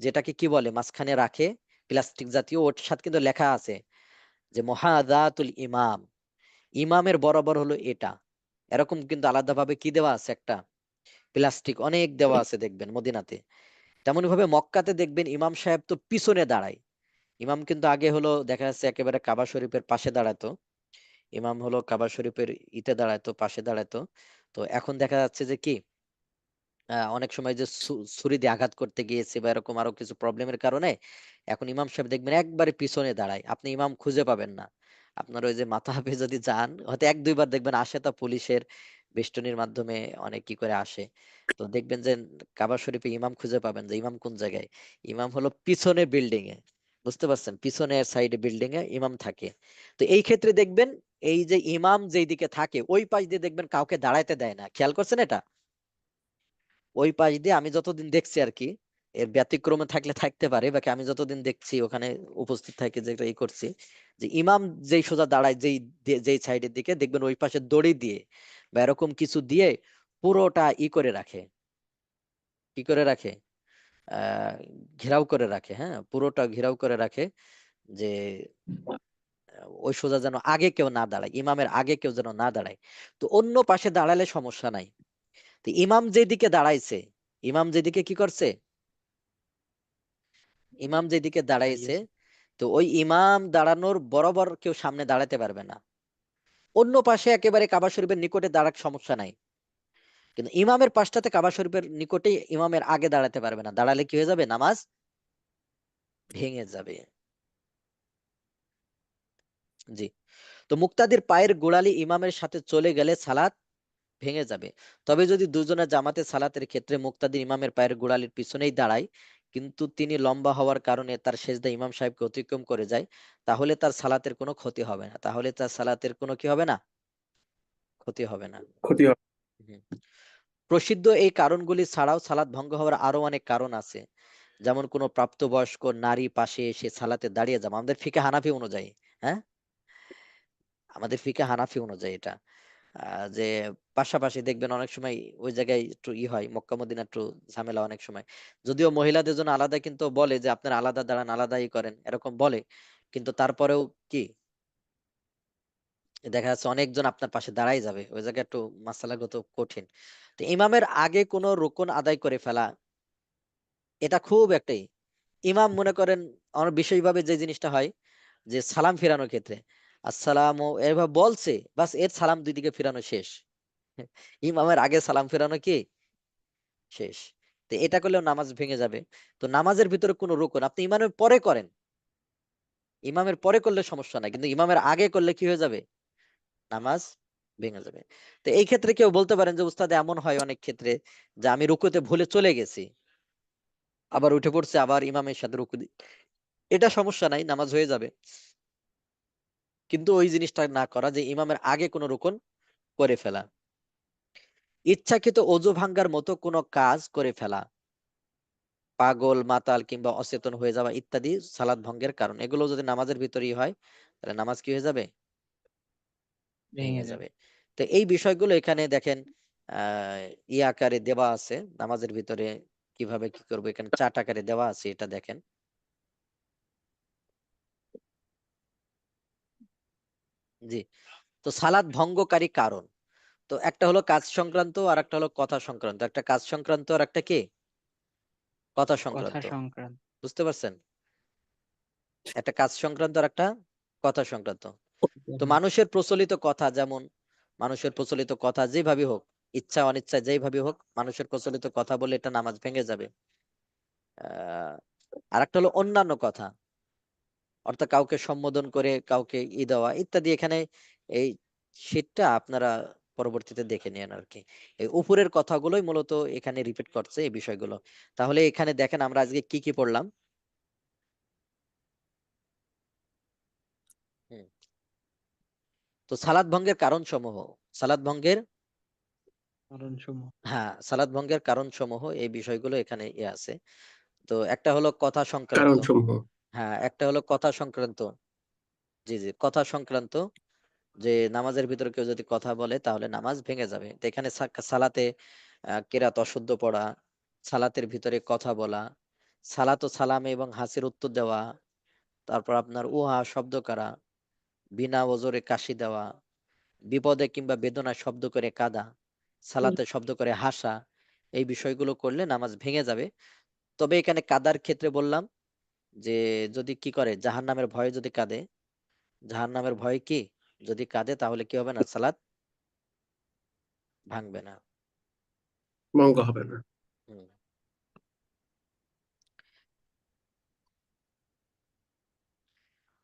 যেটাকে কি বলে মাঝখানে রাখে প্লাস্টিক জাতীয়, ওর সাথে কিন্তু লেখা আছে যে মুহাদাতুল ইমাম, ইমামের বরাবর হলো এটা। এরকম কিন্তু আলাদাভাবে কি দেওয়া আছে, একটা প্লাস্টিক অনেক দেওয়া আছে দেখবেন মদিনাতে। তেমনি ভাবে মক্কাতে দেখবেন ইমাম সাহেব তো পিছনে দাঁড়ায়। ইমাম কিন্তু আগে হলো দেখা যাচ্ছে একেবারে কাবা শরীফের পাশে দাঁড়াতো, ইমাম হলো কাবা শরীফের ইতে দাঁড়াতো, পাশে দাঁড়াতো। তো এখন দেখা যাচ্ছে যে কি, অনেক সময় যে ছুরি দিয়ে আঘাত করতে গিয়েছে বা এরকম আরো কিছু প্রবলেমের কারণে এখন ইমাম সাহেব দেখবেন একবারে পিছনে দাঁড়ায়, আপনি ইমাম খুঁজে পাবেন না। আপনার ওই যে মাথা হাফে যদি যান, হয়তো এক দুইবার দেখবেন আসে, তা পুলিশের বেষ্টনীর মাধ্যমে অনেক কি করে আসে। তো দেখবেন যে কাবা শরীফে ইমাম খুঁজে পাবেন, যে ইমাম কোন জায়গায়, ইমাম হলো পিছনে বিল্ডিং এ। বুঝতে পারছেন, পিছনের সাইডে বিল্ডিং এ ইমাম থাকে। তো এই ক্ষেত্রে দেখবেন এই যে ইমাম যেই দিকে থাকে ওই পাশ দিয়ে দেখবেন কাউকে দাঁড়াইতে দেয় না, খেয়াল করছেন এটা? ওই পাশ দিয়ে আমি যতদিন দেখছি আর কি, এর ব্যতিক্রমে থাকলে থাকতে পারে, বাকি আমি যতদিন দেখছি ওখানে উপস্থিত থাকে, যেটা এই করছি, যে ইমাম যেই সোজা দাঁড়ায় যেই যেই সাইডের দিকে দেখবেন ওই পাশে দড়ি দিয়ে বা এরকম কিছু দিয়ে পুরোটা ই করে রাখে, কি করে রাখে, আহ ঘেরাও করে রাখে, হ্যাঁ পুরোটা ঘেরাও করে রাখে, যে ওই সোজা যেন আগে কেউ না দাঁড়ায়, ইমামের আগে কেউ যেন না দাঁড়ায়। তো অন্য পাশে দাঁড়ালে সমস্যা নাই। তো ইমাম যেদিকে দাঁড়াইছে, ইমাম যেদিকে কি করছে, ইমাম যেদিকে দাঁড়াইছে
দাঁড়িয়েছে।
তো ওই ইমাম দাঁড়ানোর বরাবর কেউ সামনে দাঁড়াতে পারবে না। অন্য পাশে একেবারে কাবা শরীফের নিকটে দাঁড়াক সমস্যা নাই, কিন্তু ইমামের পাশটাতে কাবা শরীফের নিকটে ইমামের আগে দাঁড়াতে পারবে না, দাঁড়ালে কি হয়ে যাবে? নামাজ ভেঙে যাবে। জি। তো মুক্তাদির পায়ের গোড়ালি ইমামের সাথে চলে গেলে সালাত ভেঙে যাবে। তবে যদি দুজনের জামাতে সালাতের ক্ষেত্রে মুক্তাদির ইমামের পায়ের গোড়ালির পিছনেই দাঁড়ায়, কিন্তু তিনি লম্বা হওয়ার কারণে তার সেজদা ইমাম সাহেবকে অতিক্রম করে যায়, তাহলে তার সালাতের কোনো ক্ষতি হবে না। তাহলে তার সালাতের কোনো কি হবে না? ক্ষতি হবে না।
ক্ষতি হবে।
হুম। প্রসিদ্ধ এই কারণগুলি ছাড়াও সালাত ভঙ্গ হওয়ার আরো অনেক কারণ আছে, যেমন কোনো প্রাপ্তবয়স্ক নারী পাশে এসে সালাতে দাঁড়িয়ে যাওয়া। আমাদের ফিকে হানাফি অনুযায়ী, হ্যাঁ, আমাদের ফিকে হানাফি অনুযায়ী এটা যে পাশাপাশি দেখবেন অনেক সময় ওই জায়গায় একটু হয়, মক্কা মদিনা একটু ঝামেলা অনেক সময়, যদিও মহিলাদের জন্য আলাদা, কিন্তু বলে যে আপনারা আলাদা দাঁড়ান, আলাদাই করেন, এরকম বলে, কিন্তু তারপরেও কি দেখা যাচ্ছে অনেকজন আপনার পাশে দাঁড়াই যাবে, ওই জায়গায় একটু মাসালাগত কঠিন। তো ইমামের আগে কোনো রুকুন আদায় করে ফেলা, এটা খুব একটাই, ইমাম মনে করেন আমার বিশেষভাবে যে জিনিসটা হয় যে সালাম ফেরানোর ক্ষেত্রে আসসালাম এভাবে বলছে, বাস এর সালাম দুই দিকে ফেরানো শেষ। ইমামের আগে সালাম ফেরানো কি শেষ। তো এটা করলেও নামাজ ভেঙে যাবে। তো নামাজের ভিতরে কোনো রুকুন আপনি ইমামের পরে করেন, ইমামের পরে করলে সমস্যা নাই, কিন্তু ইমামের আগে করলে কি হয়ে যাবে? নামাজ ভেঙে যাবে। তো এই ক্ষেত্রে কেউ বলতে পারেন যে উস্তাদ এমন হয় অনেক ক্ষেত্রে যে আমি রুকুতে ভুলে চলে গেছি, আবার উঠে পড়ছে, আবার ইমামের সাথে রুকু এটা সমস্যা নাই, নামাজ হয়ে যাবে। কিন্তু ওই জিনিসটা না করা যে ইমামের আগে কোনো রুকুন করে ফেলা, ইচ্ছাকৃত ওযু ভাঙ্গার মতো কোনো কাজ করে ফেলা, পাগল মাতাল কিংবা অচেতন হয়ে যাওয়া ইত্যাদি সালাত ভঙ্গের কারণ। এগুলো যদি নামাজের ভিতরেই হয় তাহলে নামাজ কি হয়ে যাবে?
ভেঙে
ভেঙে
যাবে।
যাবে। তো এই বিষয়গুলো এখানে দেখেন ই আকারে দেওয়া আছে নামাজের ভিতরে, কিভাবে কি করবো এখানে চার্ট আকারে দেওয়া আছে, এটা দেখেন। জি। তো সালাত ভঙ্গকারী কারণ, তো একটা হলো কাজ সংক্রান্ত আর একটা হলো কথা সংক্রান্ত, একটা কাজ সংক্রান্ত আর একটা কি কথা
কথা
সংক্রান্ত,
সংক্রান্ত।
বুঝতে পারছেন? একটা কাজ সংক্রান্ত আর একটা কথা সংক্রান্ত। তো মানুষের প্রচলিত কথা, যেমন মানুষের প্রচলিত কথা যেভাবে হোক, ইচ্ছা অনিচ্ছা যেভাবে হোক, মানুষের প্রচলিত কথা বলে এটা নামাজ ভেঙে যাবে। আর একটা হলো অন্যান্য কথা, অর্থাৎ কাউকে সম্বোধন করে কাউকে দেওয়া ইত্যাদি। এখানে এই শীটটা আপনারা পরবর্তীতে দেখে নেন আর কি। এই উপরের কথাগুলোই মূলত এখানে রিপিট করছে এই বিষয়গুলো। তাহলে এখানে দেখেন আমরা আজকে কি কি পড়লাম। হুম। তো সালাত ভঙ্গের কারণ সমূহ, সালাত ভঙ্গের,
কারণ সমূহ।
হ্যাঁ, সালাত ভঙ্গের কারণ সমূহ, এই বিষয়গুলো এখানে আছে। তো একটা হলো কথা সংক্রান্ত,
কারণ সমূহ।
হ্যাঁ একটা হলো কথা সংক্রান্ত, জি জি কথা সংক্রান্ত, যে নামাজের ভিতরে কেউ যদি কথা বলে তাহলে নামাজ ভেঙে যাবে। তো এখানে সালাতে কেরাত অশুদ্ধ পড়া, সালাতের ভিতরে কথা বলা, সালাত ও সালামে এবং হাসির উত্তর দেওয়া, তারপর আপনার উহা শব্দ করা, বিনা ওজরে কাশি দেওয়া, বিপদে কিংবা বেদনায় শব্দ করে কাঁদা, সালাতে শব্দ করে হাসা, এই বিষয়গুলো করলে নামাজ ভেঙে যাবে। তবে এখানে কাদার ক্ষেত্রে বললাম যে যদি কি করে জাহান্নামের ভয়ে যদি কাঁদে, জাহান্নামের ভয়ে কি যদি কাঁদে তাহলে কি হবে না? সালাত ভাঙবে না।
ভঙ্গ হবে না।
হুম।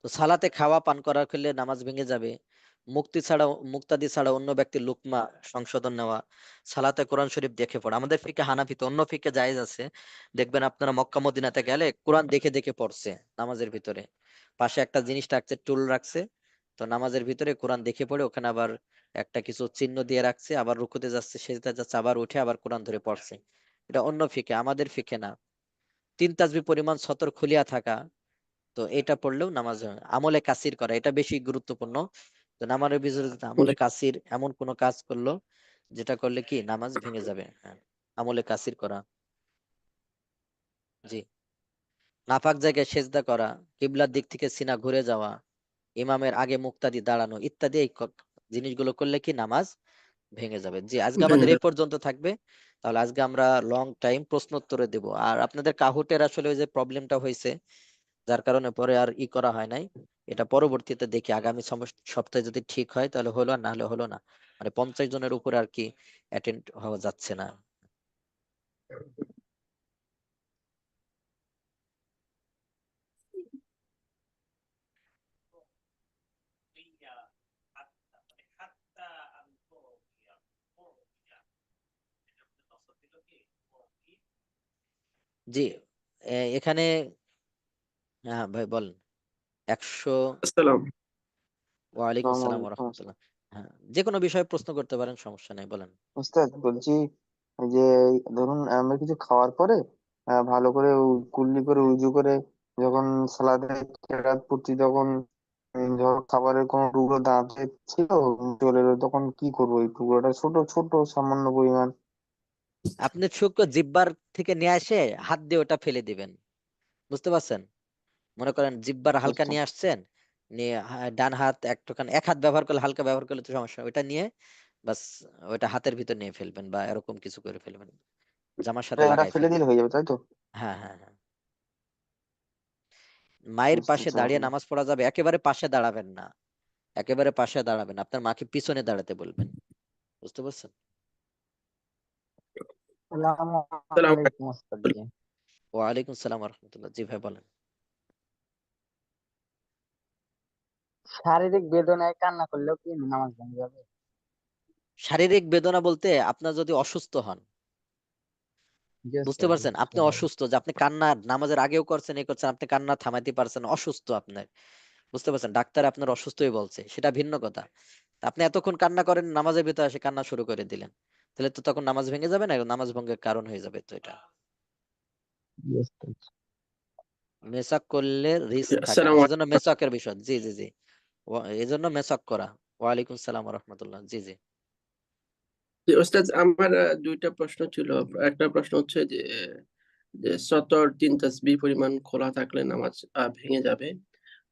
তো সালাতে খাওয়া পান করার ফলে নামাজ ভেঙে যাবে। মুক্তাদি ছাড়া অন্য ব্যক্তির লুকমা সংশোধন নেওয়া, সালাতে কোরআন শরীফ দেখে পড়া। আমাদের ফিকে হানাফিতে, অন্য ফিকে জায়েজ আছে, দেখবেন আপনারা মক্কা মদিনাতে গেলে কোরআন দেখে দেখে পড়ছে নামাজের ভিতরে, পাশে একটা জিনিস রাখছে, টুল রাখছে, তো নামাজের ভিতরে কোরআন দেখে পড়ে ওখানে আবার একটা কিছু চিহ্ন দিয়ে রাখছে, আবার রুকুতে যাচ্ছে সেজদা যাচ্ছে আবার উঠে আবার কোরআন ধরে পড়ছে। এটা অন্য ফিকে, আমাদের ফিকে না। তিন তাসবিহ পরিমাণ সতর খুলিয়া থাকা, তো এটা পড়লেও নামাজ হয়। আমলে কাসির করা, এটা বেশি গুরুত্বপূর্ণ। তো নামাজের ভিতরে আমলে
জি।
কাসির এমন কোন কাজ করলো যেটা করলে কি নামাজ ভেঙে যাবে, হ্যাঁ, আমলে কাসির করা। জি। নাপাক জায়গায় সেজদা করা, কিবলার দিক থেকে সিনা ঘুরে যাওয়া, ইমামের আগে মুক্তাদি দাঁড়ানো ইত্যাদি, এই জিনিসগুলো করলে কি নামাজ ভেঙে যাবে। জি, আজকে
ভেঙে
আমাদের এই
যাবে।
পর্যন্ত থাকবে। তাহলে আজকে আমরা লং টাইম প্রশ্ন উত্তরে দেব। আর আপনাদের কাহুটের আসলে ওই যে প্রবলেমটা হয়েছে, তো যার কারণে পরে আর করা হয় নাই। এটা পরবর্তীতে দেখি আগামী সপ্তাহে যদি ঠিক হয় তাহলে হলো, আর না হলে হলো না। মানে 50 জনের উপরে আর কি অ্যাটেন্ড হওয়া যাচ্ছে না। জি, এখানে হ্যাঁ ভাই বলেন। 100।
আসসালাম।
ওয়ালাইকুম
আসসালামু
আসসালাম
আলাইকুম।
রহমতুল্লাহ। হ্যাঁ, যে কোনো বিষয়ে প্রশ্ন করতে পারেন, সমস্যা নেই, বলেন।
উস্তাদ বলছি যে ধরুন আমরা কিছু খাওয়ার পরে ভালো করে কুল্লি করে উজু করে যখন সালাদে কেরাত পড়ছি তখন যখন খাবারের কোনো টুকরো দাঁতে ছিল চলে এলো তখন কি করবো? এই টুকরোটা ছোট ছোট সামান্য পরিমাণ।
আপনি শুক্র জিব্বার থেকে নিয়ে এসে হাত দিয়ে ওটা ফেলে দিবেন, বুঝতে পারছেন? মনে করেন জিব্বার হালকা
আচ্ছা
নিয়ে আসছেন, নিয়ে ডান হাত একটুখানি, এক হাত ব্যবহার করলে, হালকা ব্যবহার করলে তো সমস্যা নেই। ওইটা নিয়ে বাস ওইটা হাতের ভিতর নিয়ে ফেলবেন বা এরকম কিছু করে ফেলবেন, জামার সাথে
এটা
লাগাই
ফেলে
ফেলবেন।
দিলে হয়ে যাবে তাই তো?
হ্যাঁ হ্যাঁ হ্যাঁ। মায়ের
আচ্ছা
পাশে
আচ্ছা
দাঁড়িয়ে নামাজ পড়া যাবে, একেবারে পাশে দাঁড়াবেন না, একেবারে পাশে দাঁড়াবেন, আপনার মাকে পিছনে দাঁড়াতে বলবেন, বুঝতে পারছেন?
আসসালামু
আসসালাম।
আলাইকুম উস্তাদ জি।
ওয়ালাইকুম সালাম রহমতুল্লাহ। জি ভাই বলেন।
শারীরিক বেদনায় কান্না করলেও কি নামাজ ভেঙে যাবে?
শারীরিক বেদনা বলতে আপনার যদি অসুস্থ হন,
জি
বুঝতে
উস্তাদ, জি
পারছেন? আপনি
বুঝতে পারলাম।
অসুস্থ, যে আপনি কান্না নামাজের আগেও করছেন, এই করছেন, আপনি কান্না থামাইতে পারছেন, অসুস্থ আপনার, বুঝতে পারছেন? ডাক্তার আপনার অসুস্থই বলছে, সেটা ভিন্ন কথা। আপনি এতক্ষণ কান্না করেন, নামাজের ভিতরে এসে কান্না শুরু করে দিলেন, তাহলে তো তখন নামাজ ভেঙে যাবে না, নামাজ ভঙ্গের কারণ হয়ে যাবে তো এটা।
জি উস্তাদ।
মেসাক করলে রিস্ক থাকে না,
আসসালামু
সেজন্য
আলাইকুম।
মেসাকের বিষয়। জি জি জি, এই জন্য মেসাক করা। ওয়ালাইকুম সালাম রহমতুল্লাহ। জি জি।
জি, ওস্তাদ, আমার দুইটা প্রশ্ন ছিল। একটা প্রশ্ন হচ্ছে যে যে সতর তিন তাসবিহ পরিমাণ খোলা থাকলে নামাজ ভেঙে যাবে।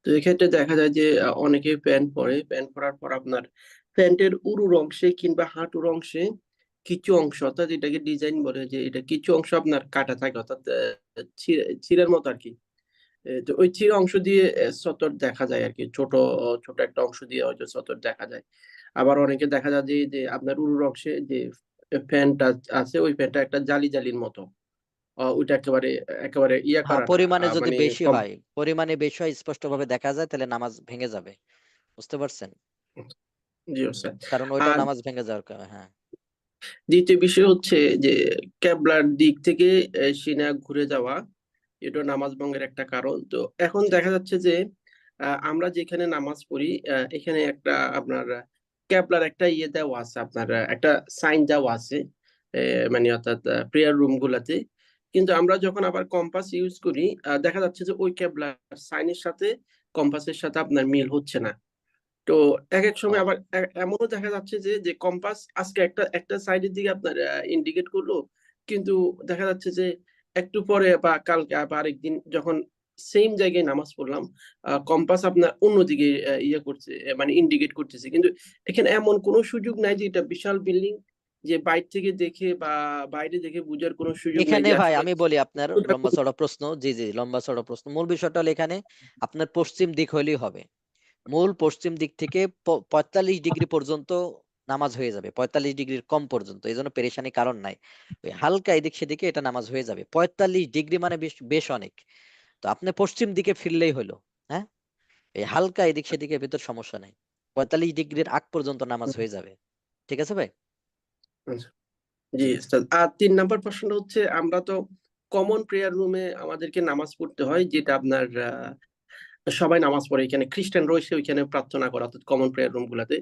তো এক্ষেত্রে দেখা যায় যে অনেকে প্যান্ট পরে, প্যান্ট পরার পর আপনার প্যান্টের উরুর অংশে কিংবা হাঁটুর অংশে কিছু অংশ, অর্থাৎ এটাকে ডিজাইন বলে, যে এটা কিছু অংশ আপনার কাটা থাকে, অর্থাৎ চিরের মতো আর কি। তো ওই চির অংশ দিয়ে সতর দেখা যায় আর কি, ছোট ছোট একটা অংশ দিয়ে হয়তো সতর দেখা যায়। আবার অনেকে দেখা যায় যে যে আপনার উরুর অংশে যে প্যান্টটা আছে, ওই প্যান্টটা একটা জালি জালির মতো, ওইটা একেবারে একেবারে ইয়া
হ্যাঁ,
করা না,
পরিমাণে যদি
মানে
বেশি হয়, পরিমাণে বেশি হয়, স্পষ্ট ভাবে দেখা যায়, তাহলে নামাজ ভেঙে যাবে, বুঝতে পারছেন?
জি স্যার।
কারণ ওইটাও
আর
নামাজ ভেঙে যাওয়ার কারণ। হ্যাঁ।
দ্বিতীয় বিষয় হচ্ছে যে কেবলার দিক থেকে সিনা ঘুরে যাওয়া, এটা নামাজ ভঙ্গের একটা কারণ। তো এখন
জি
দেখা যাচ্ছে যে আমরা যেখানে নামাজ পড়ি, এখানে একটা আপনার কেবলার একটা ইয়ে দেওয়া আছে, আপনার একটা সাইন দেওয়া আছে, মানে অর্থাৎ প্রেয়ার রুম গুলাতে। কিন্তু আমরা যখন আবার কম্পাস ইউজ করি, দেখা যাচ্ছে যে ওই কেবলার সাইনের সাথে কম্পাসের সাথে আপনার মিল হচ্ছে না। তো এক এক সময়
ও,
আবার এমনও দেখা যাচ্ছে যে যে কম্পাস আজকে একটা একটা সাইডের দিকে আপনার ইন্ডিকেট করলো, কিন্তু দেখা যাচ্ছে যে একটু পরে বা কালকে বা আরেকদিন যখন সেম জায়গায় নামাজ পড়লাম, কম্পাস আপনার অন্যদিকে ইয়ে করছে, মানে ইন্ডিকেট করতেছে। কিন্তু এখানে এমন কোনো সুযোগ নাই যে এটা বিশাল বিল্ডিং, যে বাইরে থেকে দেখে বা বাইরে দেখে বুঝার কোনো সুযোগ নাই
এখানে
যে
ভাই
আসলে
আমি বলি, আপনার
ওটা
লম্বা চড়া প্রশ্ন। জি জি, লম্বা চড়া প্রশ্ন। মূল বিষয়টা হলো এখানে আপনার পশ্চিম দিক হইলেই হবে। মূল পশ্চিম দিক থেকে 45 ডিগ্রি পর্যন্ত নামাজ হয়ে যাবে, 45 ডিগ্রির কম পর্যন্ত, এই জন্য পেরেশানি কারণ নাই। ওই হালকা এদিক সেদিকে এটা নামাজ হয়ে যাবে। 45 ডিগ্রি মানে বেশ বেশ অনেক। তো আপনি পশ্চিম দিকে ফিরলেই হলো। হ্যাঁ, এই হালকা এদিক সেদিকে ভিতর সমস্যা নেই, 45 ডিগ্রির আগ পর্যন্ত নামাজ হয়ে যাবে। ঠিক আছে ভাই?
জি উস্তাদ। আর 3 নাম্বার প্রশ্ন হচ্ছে, আমরা তো কমন প্রেয়ার রুমে আমাদেরকে নামাজ পড়তে হয়, যেটা আপনার সবাই নামাজ পড়ে, এখানে খ্রিস্টান রয়েছে ওইখানে প্রার্থনা করা, অর্থাৎ কমন প্রেয়ার রুম গুলাতে।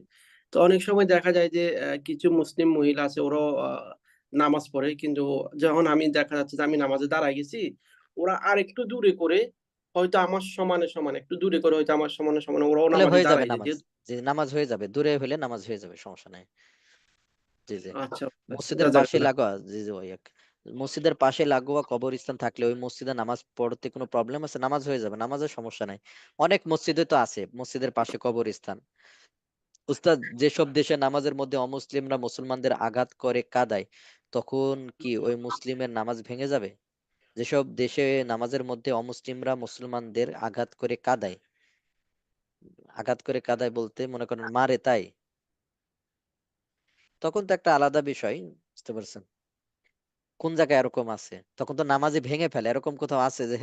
তো অনেক সময় দেখা যায় যে কিছু মুসলিম মহিলা আছে, ওরাও নামাজ পড়ে, কিন্তু যখন আমি দেখা যাচ্ছে যে আমি নামাজে দাঁড়ায় গেছি, ওরা আর একটু দূরে করে, হয়তো আমার সমানে সমানে একটু দূরে করে, হয়তো আমার সমানে সমানে ওরাও
তাহলে
নামাজে
হয়ে যাবে
দাঁড়ায় যায়,
নামাজ।
যেহেতু
জি, নামাজ হয়ে যাবে, দূরে হলে নামাজ হয়ে যাবে, সমস্যা নাই। জি জি।
আচ্ছা
মসজিদের পাশে
জাযাকাল্লাহ।
লাগোয়া, জি জি ভাই, মসজিদের পাশে লাগোয়া কবরস্থান থাকলে ওই মসজিদে নামাজ পড়তে কোনো প্রবলেম আছে? নামাজ হয়ে যাবে, নামাজের সমস্যা নাই। অনেক মসজিদে তো আছে মসজিদের পাশে কবরস্থান। উস্তাদ, যেসব দেশে নামাজের মধ্যে অমুসলিমরা মুসলমানদের আঘাত করে কাদায়, তখন কি ওই মুসলিমের নামাজ ভেঙে যাবে? যেসব দেশে নামাজের মধ্যে অমুসলিমরা মুসলমানদের আঘাত করে কাদায় বলতে মনে করেন মারে, তাই তখন তো একটা আলাদা বিষয়, বুঝতে পারছেন? কোন জায়গায় এরকম আছে? তখন তো নামাজই ভেঙে ফেলে, এরকম কোথাও আছে যে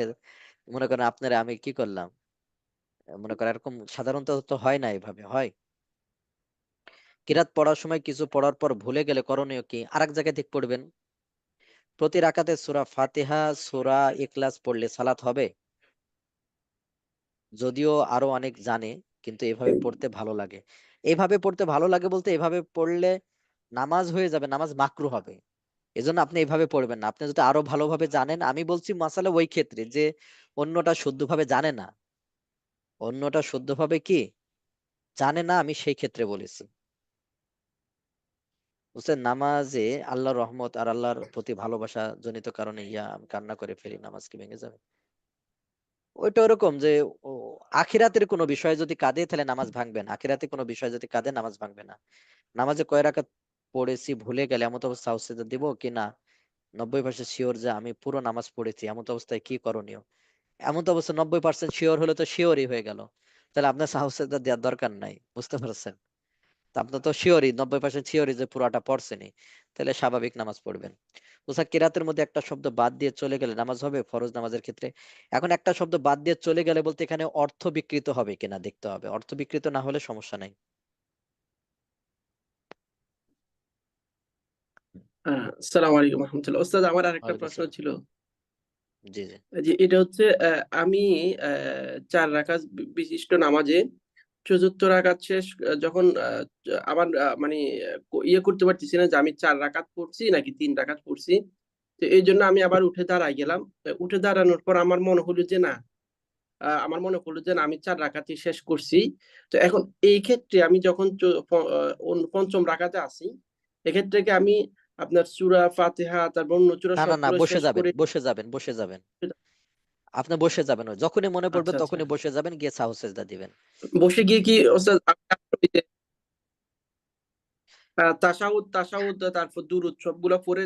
মনে করেন আপনারা আমি কি করলাম, মনে করেন এরকম সাধারণত তো হয় না, এভাবে হয়। কিরাত পড়ার সময় কিছু পড়ার পর ভুলে গেলে করণীয় কি? আরেক জায়গায় ঠিক পড়বেন। প্রতি রাকাতে সূরা ফাতিহা, সূরা ইখলাস পড়লে সালাত হবে? যদিও আরো অনেক জানে, কিন্তু এভাবে পড়তে ভালো লাগে। এভাবে পড়তে ভালো লাগে বলতে এভাবে পড়লে নামাজ হয়ে যাবে, নামাজ মাকরু হবে। এজন্য আপনি এভাবে পড়বেন না। আপনি যদি আরো ভালোভাবে জানেন, আমি বলছি মাসালা ওই ক্ষেত্রে যে অন্যটা শুদ্ধভাবে জানে না, অন্যটা শুদ্ধভাবে কি জানে না, আমি সেই ক্ষেত্রে বলেছি। বুঝছেন? নামাজে আল্লাহর রহমত আর আল্লাহর প্রতি ভালোবাসা জনিত কারণে আমি কান্না করে ফেলি, নামাজ কি ভেঙে যাবে? ওইটা ওরকম যে ও আখিরাতের কোনো বিষয় যদি কাঁদে তাহলে নামাজ ভাঙবে না, আখিরাতে কোনো বিষয় যদি কাঁদে নামাজ ভাঙবে না। নামাজে কয় রাকাত পড়েছি ভুলে গেলে এমন অবস্থা সাউসিদা দিব কি না 90% শিওর যে আমি পুরো নামাজ পড়েছি, এমন অবস্থায় কি করণীয়? এমন তো অবস্থা 90% শিওর হলে তো শিওরই হয়ে গেল, তাহলে আপনার সাহসের দেওয়ার দরকার নাই, বুঝতে পারছেন? তা আপনার তো শিওরই 90% শিওরই যে পুরাটা পড়ছেনি, তাহলে স্বাভাবিক নামাজ পড়বেন। ওসা কিরাতের মধ্যে একটা শব্দ বাদ দিয়ে চলে গেলে নামাজ হবে ফরজ নামাজের ক্ষেত্রে? এখন একটা শব্দ বাদ দিয়ে চলে গেলে বলতে এখানে অর্থ বিকৃত হবে কিনা দেখতে হবে, অর্থ বিকৃত না হলে সমস্যা নাই।
আসসালামু আলাইকুম রহমতুল্লাহ। ওস্তাদ, আমার আরেকটা
ওয়ালাইকুম
প্রশ্ন
আসসালাম।
ছিল
জি জি।
যে এটা হচ্ছে আমি 4 রাকাত বিশিষ্ট নামাজে চতুর্থ রাকাত শেষ যখন আমার মানে ইয়ে করতে পারতেছি না যে আমি 4 রাকাত পড়ছি নাকি 3 রাকাত পড়ছি। তো এই জন্য আমি আবার উঠে দাঁড়াই গেলাম। উঠে দাঁড়ানোর পর আমার মনে হলো যে না, আমি 4 রাকাতই শেষ করছি। তো এখন এই ক্ষেত্রে আমি যখন পঞ্চম রাকাতে আছি, এক্ষেত্রে কি আমি আপনার সূরা ফাতিহা তারপর অন্য সূরা
না না না,
সবগুলো
বসে
শেষ
যাবেন,
করে?
বসে যাবেন, বসে যাবেন। আপনি বসে যাবেন, ওই যখনই মনে পড়বে
আচ্ছা আচ্ছা,
তখনই বসে যাবেন, গিয়ে সাহু সেজদা দিবেন।
বসে গিয়ে কি ওস্তাদ তাশাহুদ তাশাহুদ তারপর দুরূদ সবগুলা পড়ে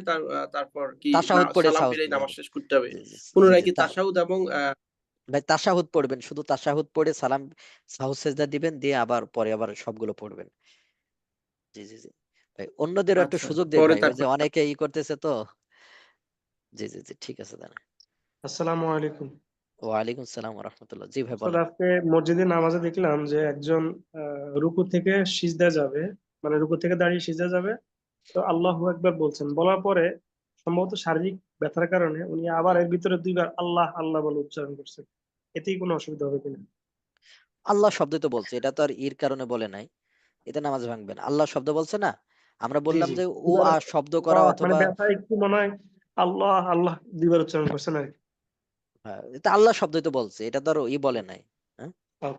তারপর কি না
তাশাহুদ পড়ে
সালাম
সাহস
ফিরে
দিবেন।
নামাজ শেষ করতে হবে?
জি জি জি
পুনরায়
জি,
কি তাশাহুদ এবং
ভাই তাশাহুদ পড়বেন, শুধু তাশাহুদ পড়ে সালাম সাহু সেজদা দিবেন, দিয়ে আবার পরে আবার সবগুলো পড়বেন। জি জি জি। ভাই অন্যদেরও একটু
আচ্ছা
সুযোগ দেন
পরে
ভাই, ওই যে
তারপর
অনেকে করতেছে তো। জি জি জি, ঠিক আছে দাঁড়ান।
আসসালামু আলাইকুম।
ওয়ালাইকুম সালাম রহমতুল্লাহ। জি ভাই
আসলে
বলেন।
আজকে মসজিদে নামাজে দেখলাম যে একজন রুকু থেকে সিজদা যাবে, মানে রুকু থেকে দাঁড়িয়ে সিজদা যাবে, তো আল্লাহু আকবার বলছেন, বলার পরে সম্ভবত শারীরিক ব্যথার কারণে উনি আবার এর ভিতরে 2বার আল্লাহ আল্লাহ বলে উচ্চারণ করছেন। এতেই কোনো অসুবিধা হবে কিনা?
আল্লাহ শব্দ তো বলছে, এটা তো আর ইর কারণে বলে নাই, এটা নামাজ ভাঙবে না। আল্লাহ শব্দ বলছে না, আমরা
জি
বললাম
জি,
যে ও
দুইবার
আ শব্দ করা
মানে
অথবা
ব্যথা একটু মনে হয় আল্লাহ আল্লাহ 2বার উচ্চারণ করছেন আর কি।
হ্যাঁ, এটা আল্লাহ শব্দই তো বলছে, এটা তো আর ই বলে নাই। হ্যাঁ,
আহ,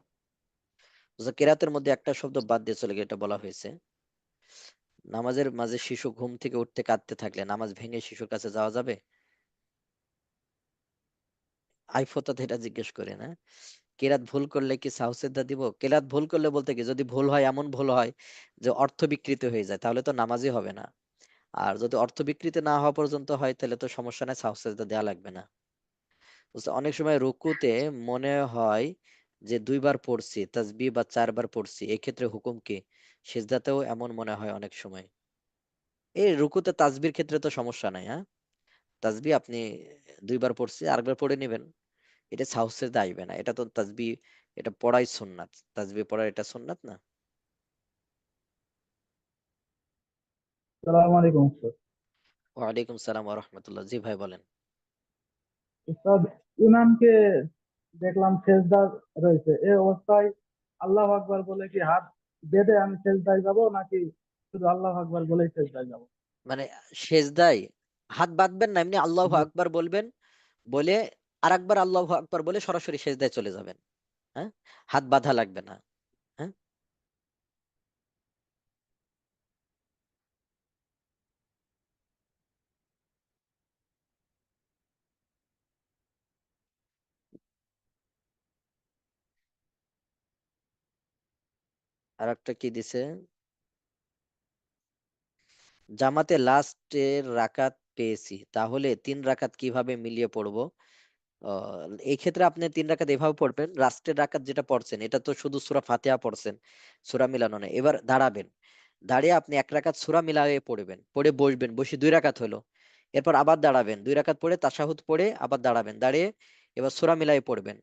কেরাতের মধ্যে একটা শব্দ বাদ দিয়ে চলে গেলে এটা বলা হয়েছে। নামাজের মাঝে শিশু ঘুম থেকে উঠতে কাঁদতে থাকলে নামাজ ভেঙে শিশুর কাছে যাওয়া যাবে? আইফোতা এটা জিজ্ঞেস করে না। কেরাত ভুল করলে কি সাহসেদ্ধা দিব? কেরাত ভুল করলে বলতে কি, যদি ভুল হয়, এমন ভুল হয় যে অর্থ বিকৃত হয়ে যায়, তাহলে তো নামাজই হবে না। আর যদি অর্থ বিকৃতি না হওয়া পর্যন্ত হয় তাহলে তো সমস্যা নাই, সাহসেদ্ধা দেওয়া লাগবে না। বুঝছো? অনেক সময় রুকুতে মনে হয় যে 2বার পড়ছি তাসবিহ বা 4বার পড়ছি, এই ক্ষেত্রে হুকুম কি? সিজদাতেও এমন মনে হয় অনেক সময়। এই রুকুতে তাসবির ক্ষেত্রে তো সমস্যা নাই, হ্যাঁ। তাসবিহ আপনি 2বার পড়ছি আরেকবার পড়ে নেবেন, এটা সাহসের দাইবে না, এটা তো তাসবিহ, এটা পড়াই সুন্নাত, তাসবিহ পড়া এটা সুন্নাত না।
সালাম আলাইকুম উস্তাদ।
ওয়ালাইকুম সালাম ওয়া রাহমাতুল্লাহ। জি ভাই বলেন।
উস্তাদ, ইমামকে দেখলাম সেজদা রয়েছে, এই অবস্থায় আল্লাহ আকবার বলে কি হাত বেঁধে আমি সেজদায় যাব, নাকি শুধু আল্লাহ আকবার বলেই সেজদায় যাব?
মানে সেজদায় হাত বাঁধবেন না, এমনি আল্লাহু
জি।
আকবার বলবেন, বলে আরেকবার আল্লাহু আকবার বলে সরাসরি সেজদায় চলে যাবেন। হ্যাঁ, হাত বাঁধা লাগবে না। হ্যাঁ, আর একটা কি দিছে, জামাতে লাস্টের রাকাত পেয়েছি, তাহলে 3 রাকাত কিভাবে মিলিয়ে পড়বো? এই ক্ষেত্রে আপনি 3 রাকাত এভাবে পড়বেন, লাস্টের রাকাত যেটা পড়ছেন এটা তো শুধু সূরা ফাতিহা পড়ছেন, সূরা মিলানো নেই। এবার দাঁড়াবেন, দাঁড়িয়ে আপনি 1 রাকাত সূরা মিলায়ে পড়বেন, পড়ে বসবেন, বসে 2 রাকাত হলো। এরপর আবার দাঁড়াবেন, 2 রাকাত পড়ে তাশাহুদ পড়ে আবার দাঁড়াবেন, দাঁড়িয়ে এবার সূরা মিলায়ে পড়বেন,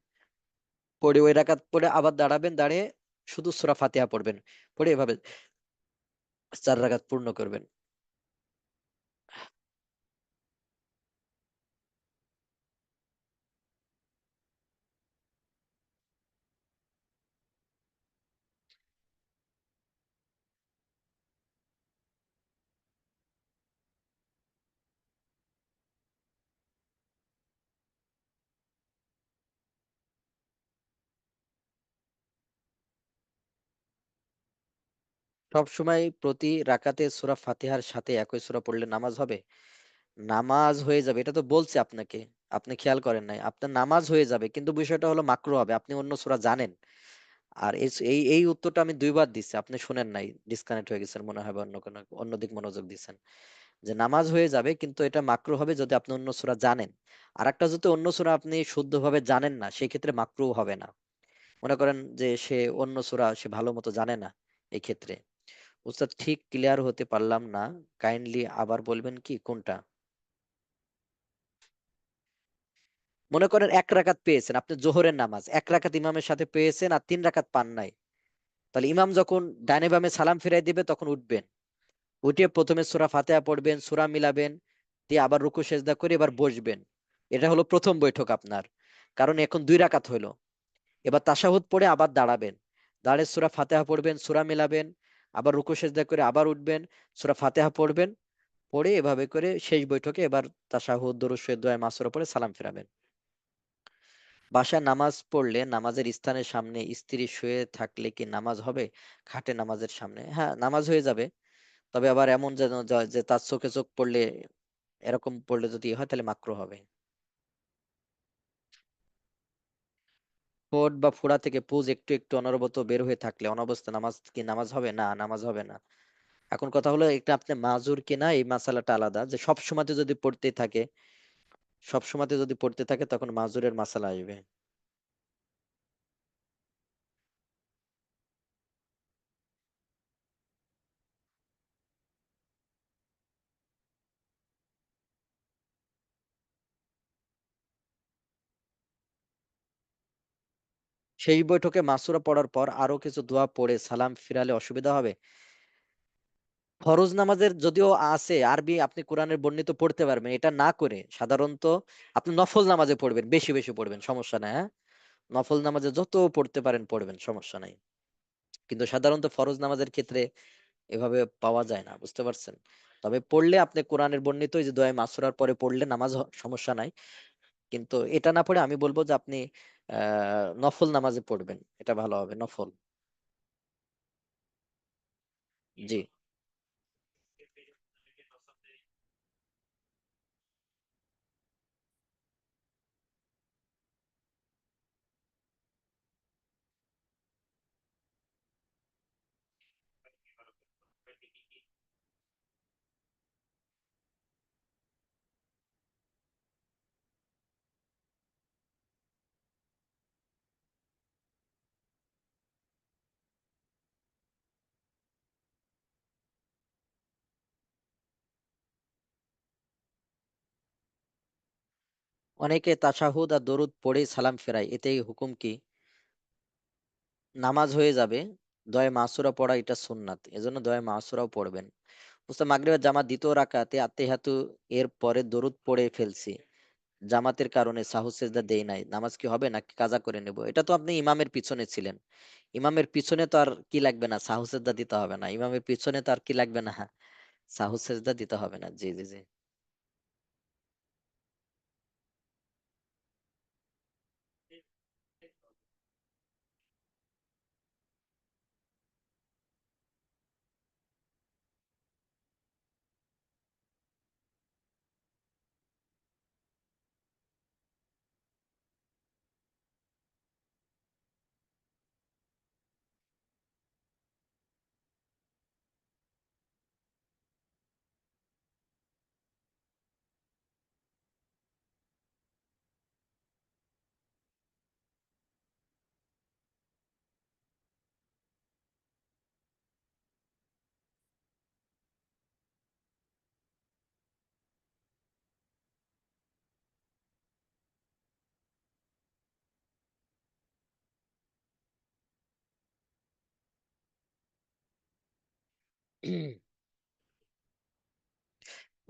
পড়ে ওই রাকাত পড়ে আবার দাঁড়াবেন, দাঁড়িয়ে শুধু সূরা ফাতিহা পড়বেন, পড়ে এভাবে 4 রাকাত পূর্ণ করবেন। সব সময় প্রতি রাকাতে সূরা ফাতিহার সাথে একই সূরা পড়লে নামাজ হবে? নামাজ হয়ে যাবে, এটা তো বলছে আপনাকে, আপনি খেয়াল করেন নাই, আপনার নামাজ হয়ে যাবে, কিন্তু বিষয়টা হলো মাকরু হবে, আপনি অন্য সূরা জানেন। আর এই এই এই উত্তরটা আমি 2 বার দিচ্ছি, আপনি শুনেন নাই, ডিসকানেক্ট হয়ে গেছেন মনে হয়, বা অন্য কোনো অন্যদিক মনোযোগ দিচ্ছেন। যে নামাজ হয়ে যাবে, কিন্তু এটা মাকরু হবে যদি আপনি অন্য সূরা জানেন। আর একটা, যদি অন্য সূরা আপনি শুদ্ধভাবে জানেন না, সেই ক্ষেত্রে মাকরু হবে না। মনে করেন যে সে অন্য সূরা সে ভালো মতো জানে না, এই ক্ষেত্রে। উস্তাদ ঠিক ক্লিয়ার হতে পারলাম না, কাইন্ডলি আবার বলবেন কি কোনটা? মনে করেন 1 রাকাত পেয়েছেন, আপনি জোহরের নামাজ 1 রাকাত ইমামের সাথে পেয়েছেন আর 3 রাকাত পান নাই, তাহলে ইমাম যখন ডানে বামে সালাম ফিরাই দিবে তখন উঠবেন, উঠে প্রথমে সূরা ফাতিহা পড়বেন, সূরা মিলাবেন, দিয়ে আবার রুকু সেজদা করে এবার বসবেন। এটা হলো প্রথম বৈঠক আপনার, কারণ এখন 2 রাকাত হলো। এবার তাশাহুদ পড়ে আবার দাঁড়াবেন, দাঁড়িয়ে সূরা ফাতিহা পড়বেন, সূরা মিলাবেন, আবার রুকু সেজদা করে আবার উঠবেন, সূরা ফাতিহা পড়বেন, পড়ে এভাবে করে শেষ বৈঠকে এবার তাশাহুদ, দরুদ শরীফ, দোয়া মাসুরা পড়ে সালাম ফিরাবেন। বাসায় নামাজ পড়লে নামাজের স্থানের সামনে স্ত্রী শুয়ে থাকলে কি নামাজ হবে? খাটে নামাজের সামনে, হ্যাঁ নামাজ হয়ে যাবে। তবে আবার এমন যেন যে তার চোখে চোখ পড়লে, এরকম পড়লে যদি হয় তাহলে মাকরু হবে। ঠোঁট বা ফোড়া থেকে পুজ একটু একটু অনবরত বের হয়ে থাকলে অনবস্থা নামাজ কি নামাজ হবে? না, নামাজ হবে না। এখন কথা হলো, এটা আপনি মাজুর কিনা এই মাসালাটা আলাদা, যে সব সময়তে যদি পড়তে থাকে, সব সময়তে যদি পড়তে থাকে তখন মাজুরের মাসালা আসবে। সেই বৈঠকে মাসুরা পড়ার পর আরো কিছু দোয়া পড়ে সালাম ফিরালে অসুবিধা হবে? ফরজ নামাজের যদিও আছে আরবি, আপনি কোরআনের বর্ণিত পড়তে পারবেন, এটা না করে সাধারণত আপনি নফল নামাজে পড়বেন, বেশি বেশি পড়বেন, সমস্যা নাই, হ্যাঁ। নফল নামাজে যত পড়তে পারেন পড়বেন, সমস্যা নাই। কিন্তু সাধারণত ফরজ নামাজের ক্ষেত্রে এভাবে পাওয়া যায় না, বুঝতে পারছেন? তবে পড়লে আপনি কোরআনের বর্ণিত এই যে দোয়া মাসুরার পরে পড়লে নামাজ সমস্যা নাই। কিন্তু এটা না পড়ে আমি বলবো যে আপনি নফল নামাজে পড়বেন, এটা ভালো হবে, নফল। জি। অনেকে তাশাহুদ আর দরুদ পড়েই সালাম ফেরায়, এতেই হুকুম কি? নামাজ হয়ে যাবে, দোয়া মাসুরা পড়া এটা সুন্নাত, এজন্য দোয়া মাসুরাও পড়বেন। মুস্তাফা মাগরিবের জামাত দ্বিতীয় রাকাতে আত্তাহিয়াতু এর পরে দরুদ পড়ে ফেলছি, জামাতের কারণে সাহু সেজদা দেই নাই, নামাজ কি হবে নাকি কাজা করে নেব? এটা তো আপনি ইমামের পিছনে ছিলেন, ইমামের পিছনে তো আর কি লাগবে না, সাহু সেজদা দিতে হবে না, ইমামের পিছনে তো আর কি লাগবে না, সাহু সেজদা দিতে হবে না। জি জি জি।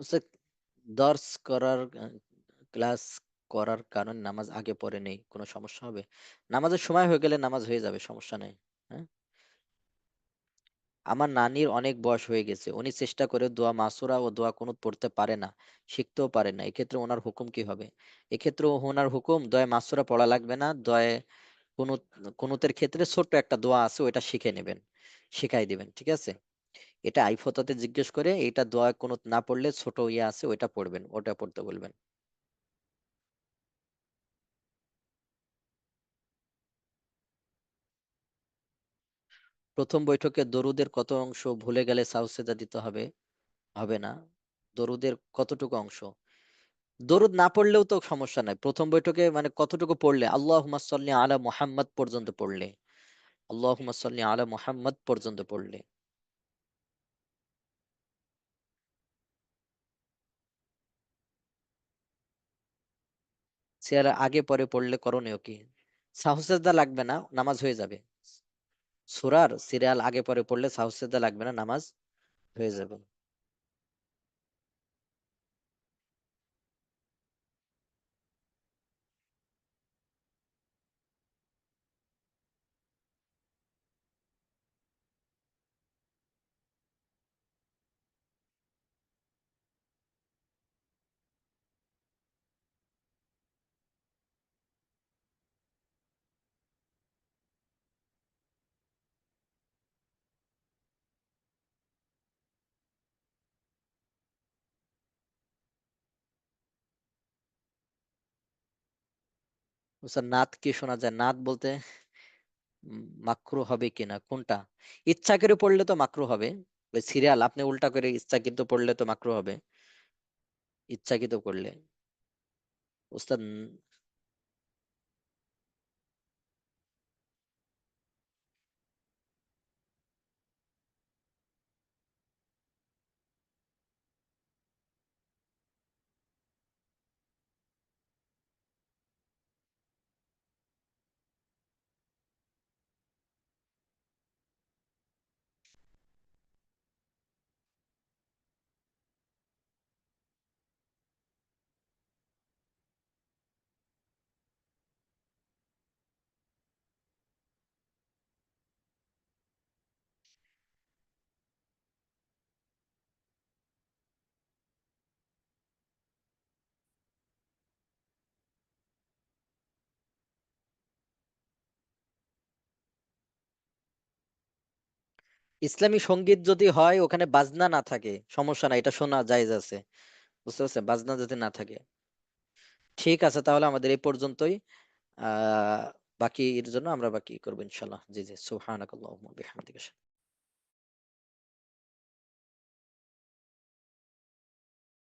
উস্তাদ, দর্স করার ক্লাস করার কারণে নামাজ আগে পরে নেই, কোনো সমস্যা হবে? নামাজের সময় হয়ে গেলে নামাজ হয়ে যাবে, সমস্যা নেই। হ্যাঁ, আমার নানির অনেক বয়স হয়ে গেছে, উনি চেষ্টা করে দোয়া মাসুরা ও দোয়া কুনুত পড়তে পারে না, শিখতেও পারে না, এক্ষেত্রে ওনার হুকুম কি হবে? এক্ষেত্রে ওনার হুকুম, দোয়া মাসুরা পড়া লাগবে না, দোয়া কুনুত, কুনুতের ক্ষেত্রে ছোট্ট একটা দোয়া আছে, ওইটা শিখে নেবেন, শিখাই দিবেন, ঠিক আছে? এটা আইফতাতে জিজ্ঞেস করে, এটা দোয়া কুনুত না পড়লে ছোট ইয়ে আছে, ওইটা পড়বেন, ওটা পড়তে বলবেন। প্রথম বৈঠকে দরুদের কত অংশ ভুলে গেলে সাউসেদা দিতে হবে? হবে না। দরুদের কতটুকু অংশ? দরুদ না পড়লেও তো সমস্যা নাই, প্রথম বৈঠকে মানে কতটুকু পড়লে, আল্লাহুম্মা সাল্লি আলা মুহাম্মাদ পর্যন্ত পড়লে, আল্লাহুম্মা সাল্লি আলা মুহাম্মাদ পর্যন্ত পড়লে। সিয়ার আগে পরে পড়লে করণীয় কি? সাহসেদা লাগবে না, নামাজ হয়ে যাবে। সূরার সিরিয়াল আগে পরে পড়লে সাহসেদা লাগবে না, নামাজ হয়ে যাবে। স্যার, নাত কি শোনা যায়? নাত বলতে মাকরু হবে কিনা কোনটা? ইচ্ছা করে পড়লে তো মাকরু হবে। ওই সিরিয়াল আপনি উল্টা করে ইচ্ছাকৃত পড়লে তো মাকরু হবে, ইচ্ছাকৃত করলে। উস্তাদ, ইসলামী সঙ্গীত যদি হয়, ওখানে বাজনা না থাকে, সমস্যা নাই, এটা শোনা জায়েজ আছে। বুঝতে পারছেন, বাজনা যদি না থাকে। ঠিক আছে, তাহলে আমাদের এই পর্যন্তই। বাকি এর জন্য আমরা বাকি করবো ইনশাল্লাহ। জি জি, সুবহানাকাল্লাহুম্মা ওয়া বিহামদিকা।